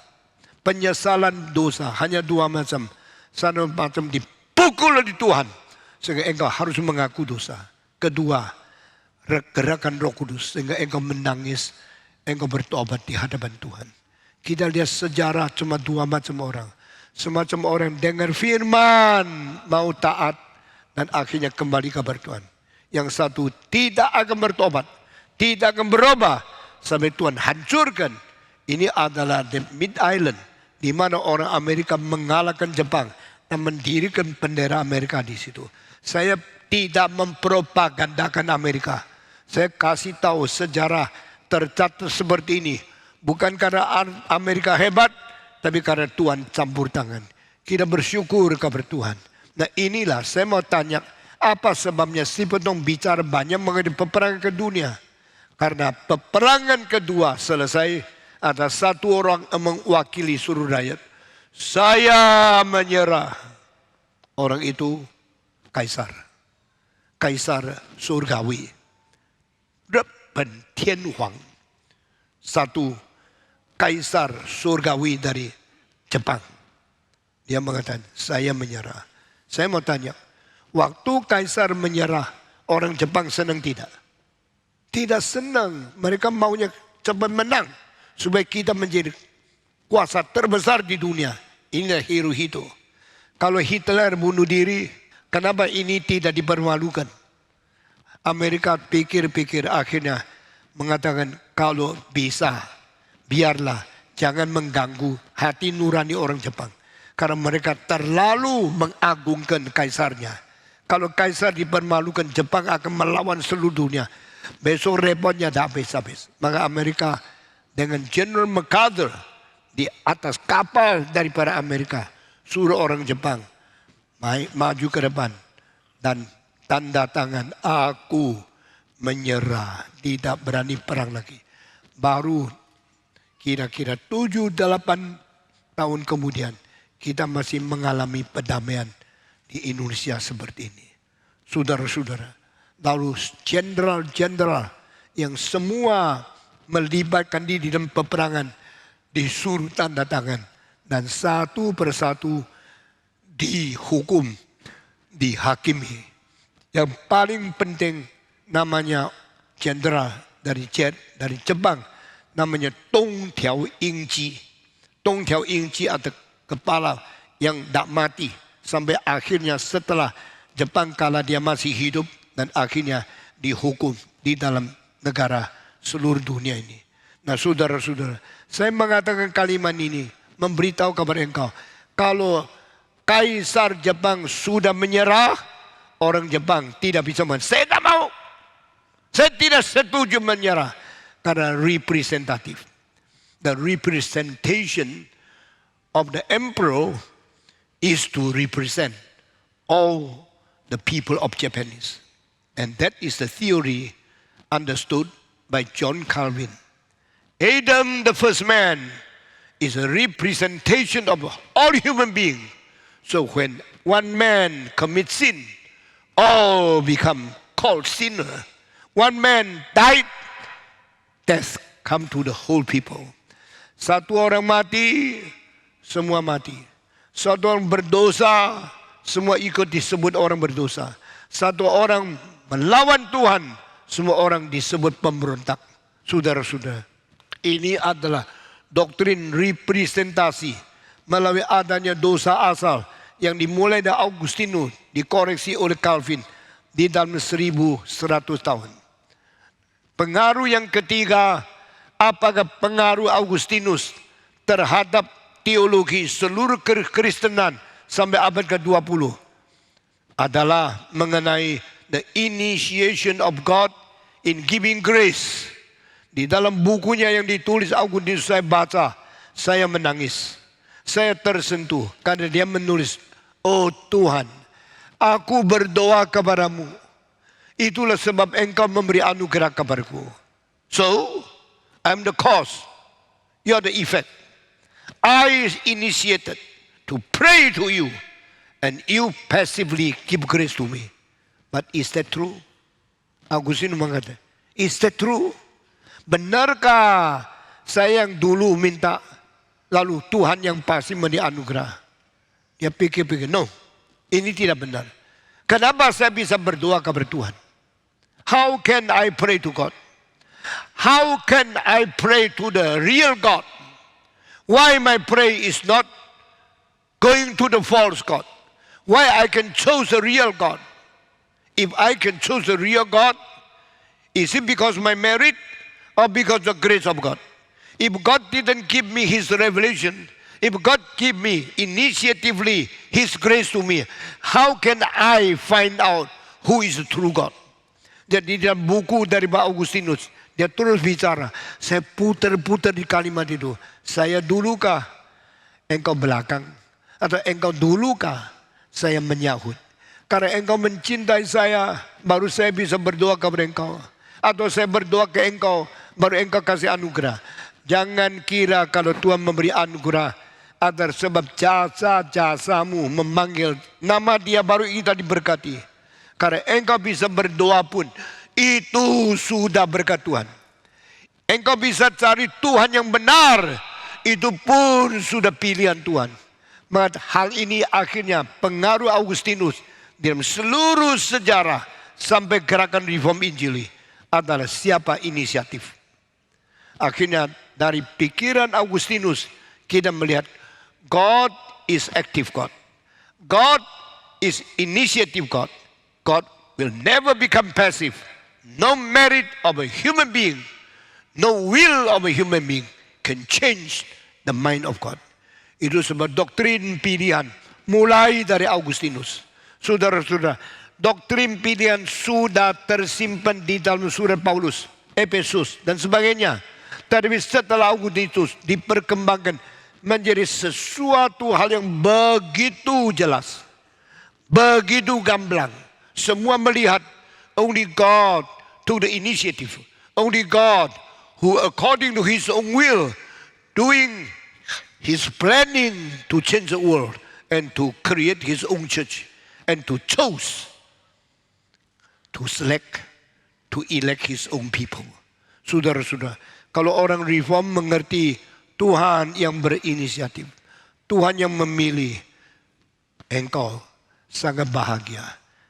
penyesalan dosa hanya 2 macam. Satu macam dipukul oleh Tuhan sehingga engkau harus mengaku dosa. Kedua, gerakan Roh Kudus sehingga engkau menangis, engkau bertobat di hadapan Tuhan. Kita lihat sejarah cuma 2 macam orang. Semacam orang dengar firman, mau taat, dan akhirnya kembali kepada Tuhan. Yang satu tidak akan bertobat, tidak akan berubah, sampai Tuhan hancurkan. Ini adalah the Mid Island, di mana orang Amerika mengalahkan Jepang dan mendirikan bendera Amerika di situ. Saya tidak mempropagandakan Amerika. Saya kasih tahu sejarah tercatat seperti ini. Bukan karena Amerika hebat, tapi karena Tuhan campur tangan. Kita bersyukur kepada Tuhan. Nah inilah saya mau tanya, apa sebabnya si Petong bicara banyak mengenai peperangan ke dunia? Karena peperangan kedua selesai, ada satu orang yang mewakili seluruh rakyat. Saya menyerah. Orang itu Kaisar. Kaisar surgawi. Pen Tian Huang. Satu Kaisar surgawi dari Jepang. Dia mengatakan, saya menyerah. Saya mau tanya, waktu Kaisar menyerah, orang Jepang senang tidak? Tidak senang. Mereka maunya cepat menang. Supaya kita menjadi kuasa terbesar di dunia. Inilah Hirohito. Kalau Hitler bunuh diri, kenapa ini tidak dipermalukan? Amerika pikir-pikir akhirnya mengatakan, kalau bisa, biarlah, jangan mengganggu hati nurani orang Jepang. Karena mereka terlalu mengagungkan kaisarnya. Kalau kaisar dipermalukan, Jepang akan melawan seluruh dunia. Besok repotnya tak habis-habis. Maka Amerika dengan General MacArthur di atas kapal daripada Amerika, suruh orang Jepang maju ke depan dan tanda tangan, aku menyerah, tidak berani perang lagi. Baru kira-kira 7-8 tahun kemudian kita masih mengalami perdamaian di Indonesia seperti ini. Saudara-saudara, lalu jenderal-jenderal yang semua melibatkan diri dalam peperangan disuruh tanda tangan dan satu persatu dihukum, dihakimi. Yang paling penting namanya jenderal dari Jepang, namanya Dong Tiao-ying-ji. Dong Tiao-ying-ji atau kepala yang tak mati sampai akhirnya setelah Jepang kalah dia masih hidup dan akhirnya dihukum di dalam negara seluruh dunia ini. Nah saudara-saudara, saya mengatakan kalimat ini memberitahu kepada engkau, kalau Kaisar Jepang sudah menyerah, orang Jepang tidak bisa saya tak mau. Saya tidak setuju menyerah karena representatif. The representation of the emperor is to represent all the people of Japanese. And that is the theory understood by John Calvin. Adam, the first man, is a representation of all human beings. So when one man commits sin, all become called sinner. One man died, death come to the whole people. Satu orang mati, semua mati. Satu orang berdosa, semua ikut disebut orang berdosa. Satu orang melawan Tuhan, semua orang disebut pemberontak. Saudara-saudara, ini adalah doktrin representasi melalui adanya dosa asal yang dimulai dari Augustinus, dikoreksi oleh Calvin di dalam 1100 tahun. Pengaruh yang ketiga, apakah pengaruh Augustinus terhadap teologi seluruh Kristenan sampai abad ke-20 adalah mengenai the initiation of God in giving grace. Di dalam bukunya yang ditulis Augustinus saya baca, saya menangis. Saya tersentuh karena dia menulis, oh Tuhan, aku berdoa kepadamu. Itulah sebab engkau memberi anugerah kepadaku. So, I'm the cause. You are the effect. I initiated to pray to you and you passively give grace to me. But is that true? Agustinus mengatakan, is that true? Benarkah saya yang dulu minta lalu Tuhan yang pasti memberi anugerah? Dia pikir-pikir, no, ini tidak benar. Kenapa saya bisa berdoa kepada Tuhan? How can I pray to God? How can I pray to the real God? Why my prayer is not going to the false God? Why I can choose the real God? If I can choose the real God, is it because my merit or because the grace of God? If God didn't give me His revelation, if God give me initiatively His grace to me, how can I find out who is the true God? Jadi dalam buku dari Pak Augustinus, dia terus bicara. Saya putar-putar di kalimat itu. Saya dulukah engkau belakang? Atau engkau dulukah saya menyahut? Karena engkau mencintai saya, baru saya bisa berdoa kepada engkau. Atau saya berdoa ke engkau, baru engkau kasih anugerah. Jangan kira kalau Tuhan memberi anugerah agar sebab jasa-jasamu memanggil nama Dia baru kita diberkati. Karena engkau bisa berdoa pun itu sudah berkat Tuhan. Engkau bisa cari Tuhan yang benar, itu pun sudah pilihan Tuhan. Maka hal ini akhirnya pengaruh Augustinus dalam seluruh sejarah sampai gerakan reform Injili adalah siapa inisiatif. Akhirnya dari pikiran Augustinus kita melihat God is active God. God is initiative God. God will never become passive. No merit of a human being, no will of a human being can change the mind of God. Itu sebab doktrin pilihan mulai dari Augustinus. Saudara-saudara, doktrin pilihan sudah tersimpan di dalam surat Paulus, Efesus dan sebagainya. Tapi setelah Augustinus diperkembangkan menjadi sesuatu hal yang begitu jelas, begitu gamblang. Semua melihat only God took the initiative. Only God who according to His own will doing His planning to change the world and to create His own church and to choose to select, to elect His own people. Saudara-saudara, kalau orang reform mengerti Tuhan yang berinisiatif, Tuhan yang memilih, engkau sangat bahagia.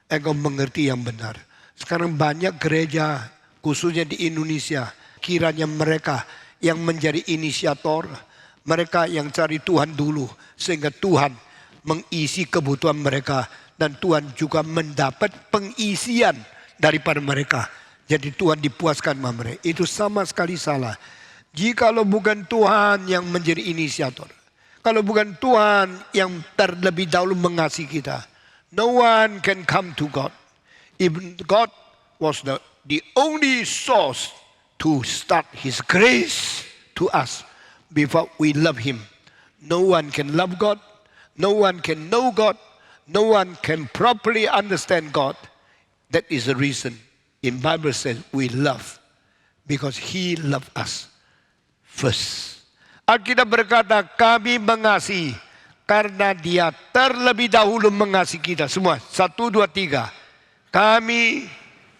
Engkau mengerti yang benar. Sekarang banyak gereja, khususnya di Indonesia, kiranya mereka yang menjadi inisiator, mereka yang cari Tuhan dulu, sehingga Tuhan mengisi kebutuhan mereka, dan Tuhan juga mendapat pengisian daripada mereka. Jadi Tuhan dipuaskan sama mereka. Itu sama sekali salah. Jikalau bukan Tuhan yang menjadi inisiator, kalau bukan Tuhan yang terlebih dahulu mengasihi kita, no one can come to God. Even God was the only source to start His grace to us before we love Him. No one can love God. No one can know God. No one can properly understand God. That is the reason in Bible says we love, because He loved us first. Alkitab berkata kami mengasihi karena Dia terlebih dahulu mengasihi kita. Semua 1, 2, 3. Kami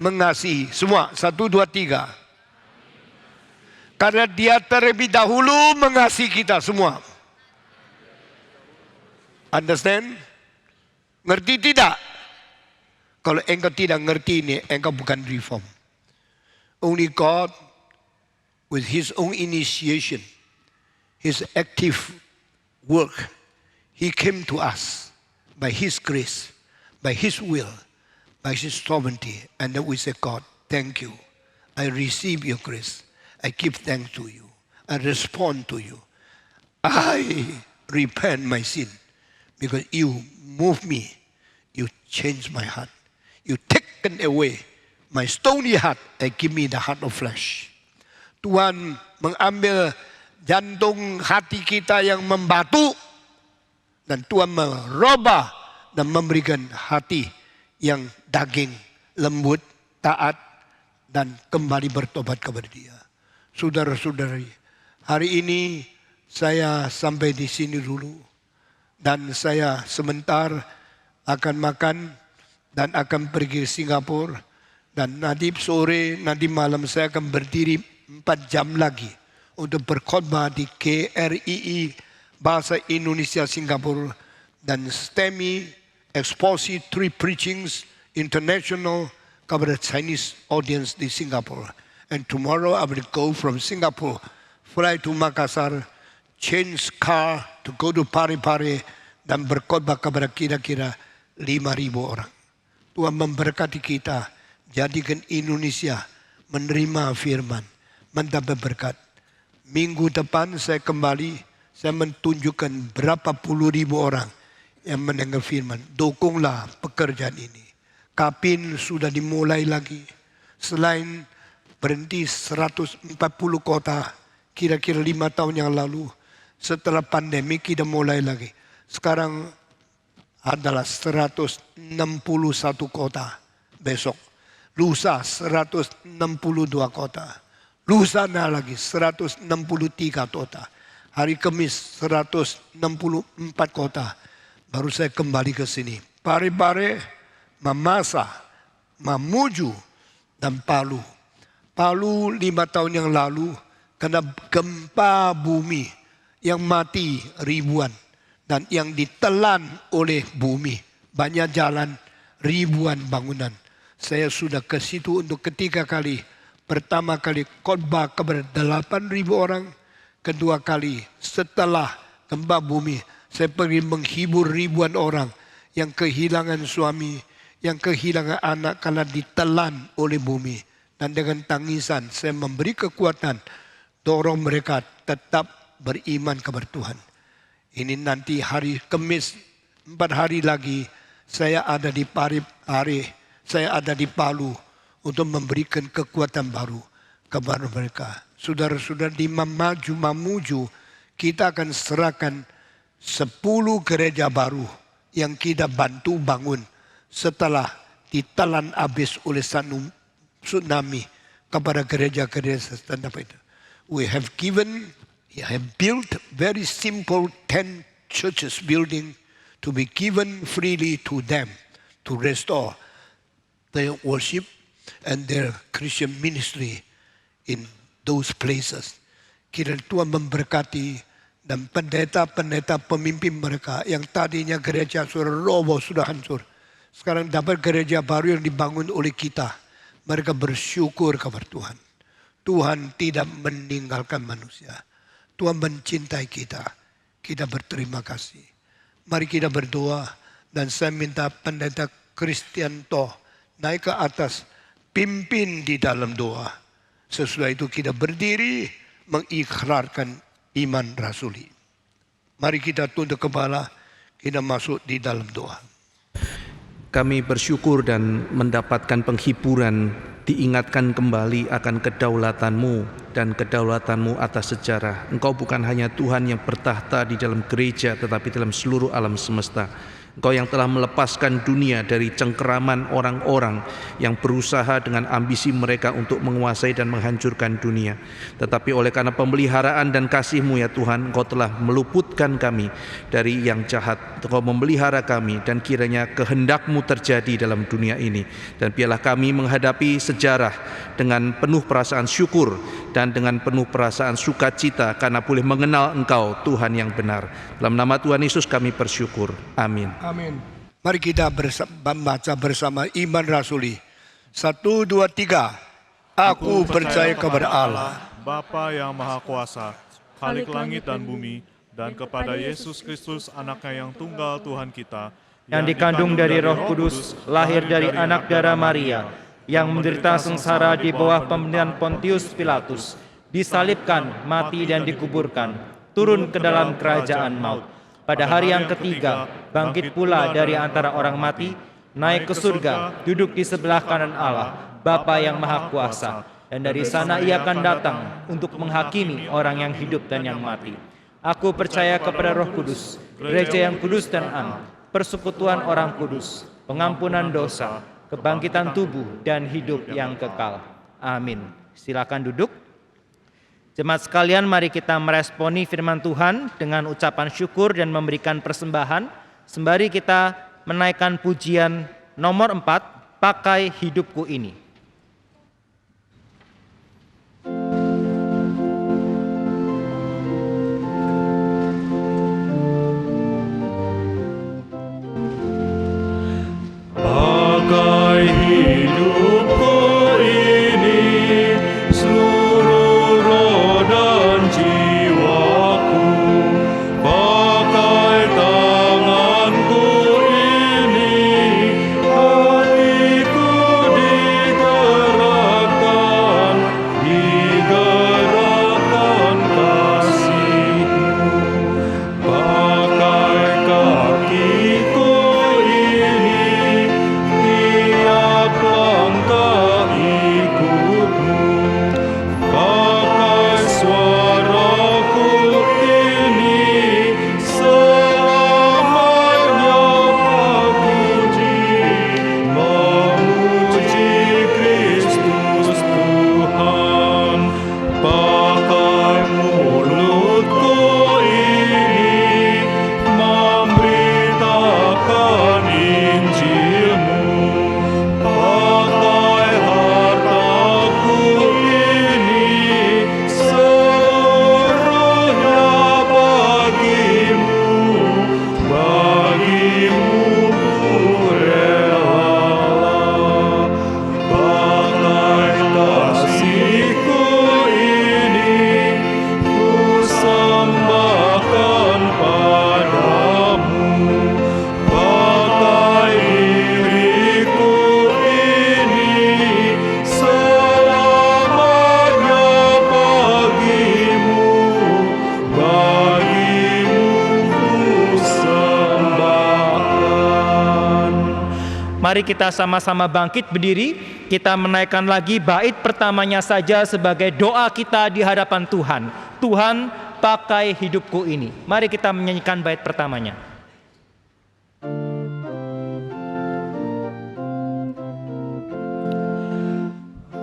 mengasihi. Semua 1, 2, 3. Karena Dia terlebih dahulu mengasihi kita semua. Understand? Ngerti tidak? Kalau engkau tidak ngerti ini, engkau bukan reform. Only God with His own initiation, His active work, He came to us by His grace, by His will, by His sovereignty. And then we say, God, thank you. I receive your grace. I give thanks to you. I respond to you. I repent my sin because you move me. You change my heart. You taken away my stony heart and give me the heart of flesh. Tuhan mengambil jantung hati kita yang membatu dan Tuhan merubah dan memberikan hati yang daging, lembut, taat dan kembali bertobat kepada Dia. Saudara-saudari, hari ini saya sampai di sini dulu dan saya sebentar akan makan dan akan pergi ke Singapura, dan nanti sore, nanti malam saya akan berdiri 4 jam lagi untuk berkhotbah di KRII Bahasa Indonesia Singapura dan STEMI Expository Preachings International kepada Chinese audience di Singapura. And tomorrow I will go from Singapore, fly to Makassar, change car to go to Parepare dan berkhotbah kepada kira-kira 5.000 orang. Tuhan memberkati kita, jadikan Indonesia menerima firman, mendapat berkat. Minggu depan saya kembali, saya mentunjukkan berapa puluh ribu orang yang mendengar firman. Dukunglah pekerjaan ini. Kapin sudah dimulai lagi. Selain berhenti 140 kota, kira-kira 5 tahun yang lalu. Setelah pandemi kita mulai lagi. Sekarang adalah 161 kota besok. Lusa 162 kota. Lusana lagi 163 kota. Hari Kamis 164 kota. Baru saya kembali ke sini. Parepare, Mamasa, Mamuju, dan Palu. Palu 5 tahun yang lalu kena gempa bumi yang mati ribuan. Dan yang ditelan oleh bumi. Banyak jalan, ribuan bangunan. Saya sudah ke situ untuk ketiga kali. Pertama kali khotbah kepada 8.000 orang. Kedua kali setelah gempa bumi, saya pergi menghibur ribuan orang yang kehilangan suami, yang kehilangan anak karena ditelan oleh bumi. Dan dengan tangisan saya memberi kekuatan, dorong mereka tetap beriman kepada Tuhan. Ini nanti hari Kamis 4 hari lagi saya ada di Parepare, saya ada di Palu untuk memberikan kekuatan baru kepada mereka. Saudara-saudara di Mamuju kita akan serahkan 10 gereja baru yang kita bantu bangun setelah ditelan habis oleh tsunami kepada gereja-gereja stand up itu. We have built very simple 10 churches building to be given freely to them to restore their worship and their Christian ministry in those places. Kiranya Tuhan memberkati dan pendeta-pendeta pemimpin mereka yang tadinya gereja sudah roboh, sudah hancur. Sekarang dapat gereja baru yang dibangun oleh kita. Mereka bersyukur kepada Tuhan. Tuhan tidak meninggalkan manusia. Tuhan mencintai kita. Kita berterima kasih. Mari kita berdoa dan saya minta pendeta Kristianto naik ke atas, pimpin di dalam doa. Sesudah itu kita berdiri mengikrarkan iman rasuli. Mari kita tunduk kepala, kita masuk di dalam doa. Kami bersyukur dan mendapatkan penghiburan, diingatkan kembali akan kedaulatanmu dan kedaulatanmu atas sejarah. Engkau bukan hanya Tuhan yang bertahta di dalam gereja, tetapi dalam seluruh alam semesta. Engkau yang telah melepaskan dunia dari cengkeraman orang-orang yang berusaha dengan ambisi mereka untuk menguasai dan menghancurkan dunia. Tetapi oleh karena pemeliharaan dan kasih-Mu ya Tuhan, Engkau telah meluputkan kami dari yang jahat. Engkau memelihara kami dan kiranya kehendak-Mu terjadi dalam dunia ini. Dan biarlah kami menghadapi sejarah dengan penuh perasaan syukur dan dengan penuh perasaan sukacita karena boleh mengenal Engkau Tuhan yang benar. Dalam nama Tuhan Yesus kami bersyukur. Amin. Amin. Mari kita membaca bersama iman rasuli. 1, 2, 3. Aku percaya kepada Allah, Bapa yang Maha Kuasa, Khalik langit dan bumi, dan kepada Yesus Kristus anaknya yang tunggal Tuhan kita, yang dikandung dari Roh Kudus, lahir dari anak darah Maria, yang menderita sengsara di bawah pemerintahan Pontius Pilatus, disalibkan, mati dan dikuburkan, turun ke dalam kerajaan maut. Pada hari yang ketiga, bangkit pula dari antara orang mati, naik ke surga, duduk di sebelah kanan Allah, Bapa yang Maha Kuasa, dan dari sana Ia akan datang untuk menghakimi orang yang hidup dan yang mati. Aku percaya kepada Roh Kudus, gereja yang kudus dan am, persekutuan orang kudus, pengampunan dosa, kebangkitan tubuh dan hidup yang kekal. Amin. Silakan duduk. Jemaat sekalian, mari kita meresponi firman Tuhan dengan ucapan syukur dan memberikan persembahan. Sembari kita menaikkan pujian nomor 4, Pakai Hidupku Ini. Pakai hidupku ini, seluruh roh dan jiwaku. Pakai tanganku ini, hatiku dikasih. Mari kita sama-sama bangkit berdiri, kita menaikkan lagi bait pertamanya saja sebagai doa kita di hadapan Tuhan. Tuhan, pakai hidupku ini. Mari kita menyanyikan bait pertamanya.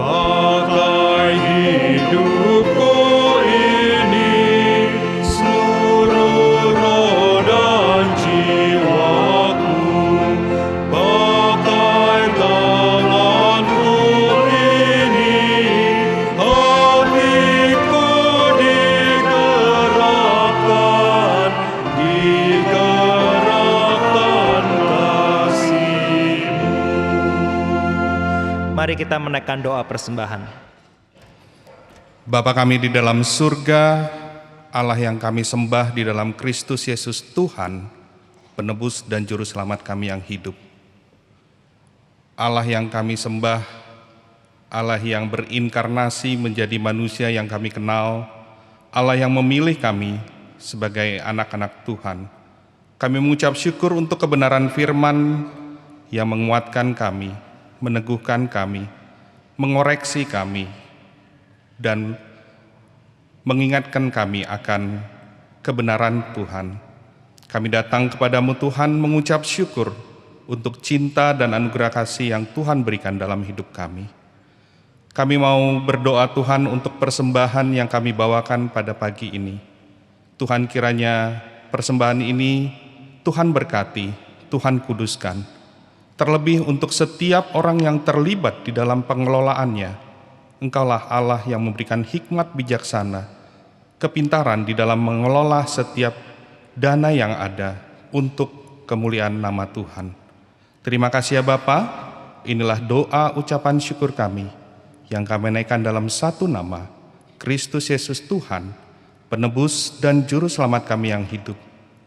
Pakai hidupku ini, seluruh roh dan jiwaku. Pakai tanganku ini, hatiku digerakkan kasih-Mu. Mari kita menaikkan doa persembahan. Bapa kami di dalam surga, Allah yang kami sembah di dalam Kristus Yesus Tuhan, penebus dan juru selamat kami yang hidup. Allah yang kami sembah, Allah yang berinkarnasi menjadi manusia yang kami kenal, Allah yang memilih kami sebagai anak-anak Tuhan. Kami mengucap syukur untuk kebenaran firman yang menguatkan kami, meneguhkan kami, mengoreksi kami, dan mengingatkan kami akan kebenaran Tuhan. Kami datang kepadamu Tuhan mengucap syukur untuk cinta dan anugerah kasih yang Tuhan berikan dalam hidup kami. Kami mau berdoa Tuhan untuk persembahan yang kami bawakan pada pagi ini. Tuhan, kiranya persembahan ini Tuhan berkati, Tuhan kuduskan. Terlebih untuk setiap orang yang terlibat di dalam pengelolaannya. Engkaulah Allah yang memberikan hikmat bijaksana, kepintaran di dalam mengelola setiap dana yang ada untuk kemuliaan nama Tuhan. Terima kasih ya Bapa, inilah doa ucapan syukur kami yang kami naikkan dalam satu nama, Kristus Yesus Tuhan, penebus dan juru selamat kami yang hidup.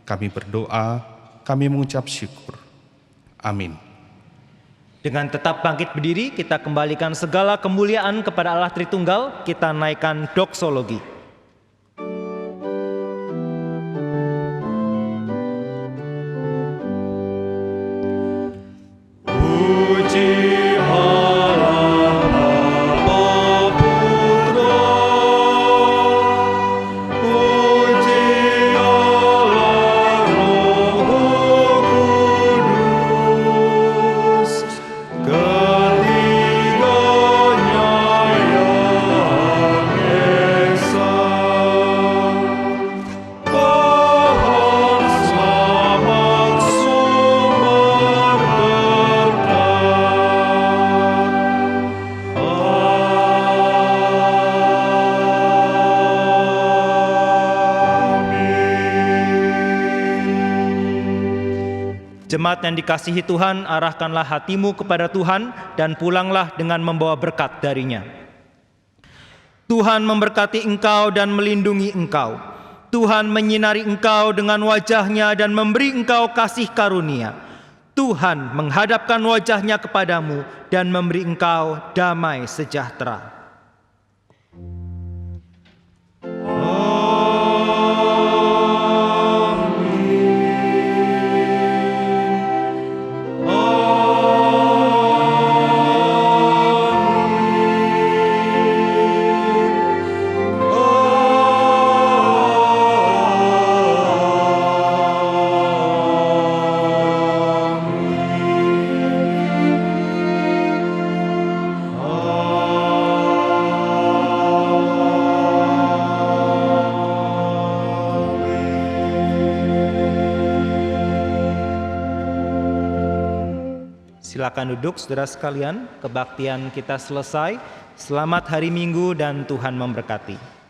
Kami berdoa, kami mengucap syukur. Amin. Dengan tetap bangkit berdiri, kita kembalikan segala kemuliaan kepada Allah Tritunggal, kita naikkan doksologi. Puji Allah Bapa Putra, puji Allah Roh Kudus, ketiganya yang esa. Pohon selamat sumber Jemaat yang dikasihi Tuhan, arahkanlah hatimu kepada Tuhan dan pulanglah dengan membawa berkat darinya. Tuhan memberkati engkau dan melindungi engkau. Tuhan menyinari engkau dengan wajah-Nya dan memberi engkau kasih karunia. Tuhan menghadapkan wajah-Nya kepadamu dan memberi engkau damai sejahtera. Silakan duduk saudara sekalian, kebaktian kita selesai. Selamat hari Minggu dan Tuhan memberkati.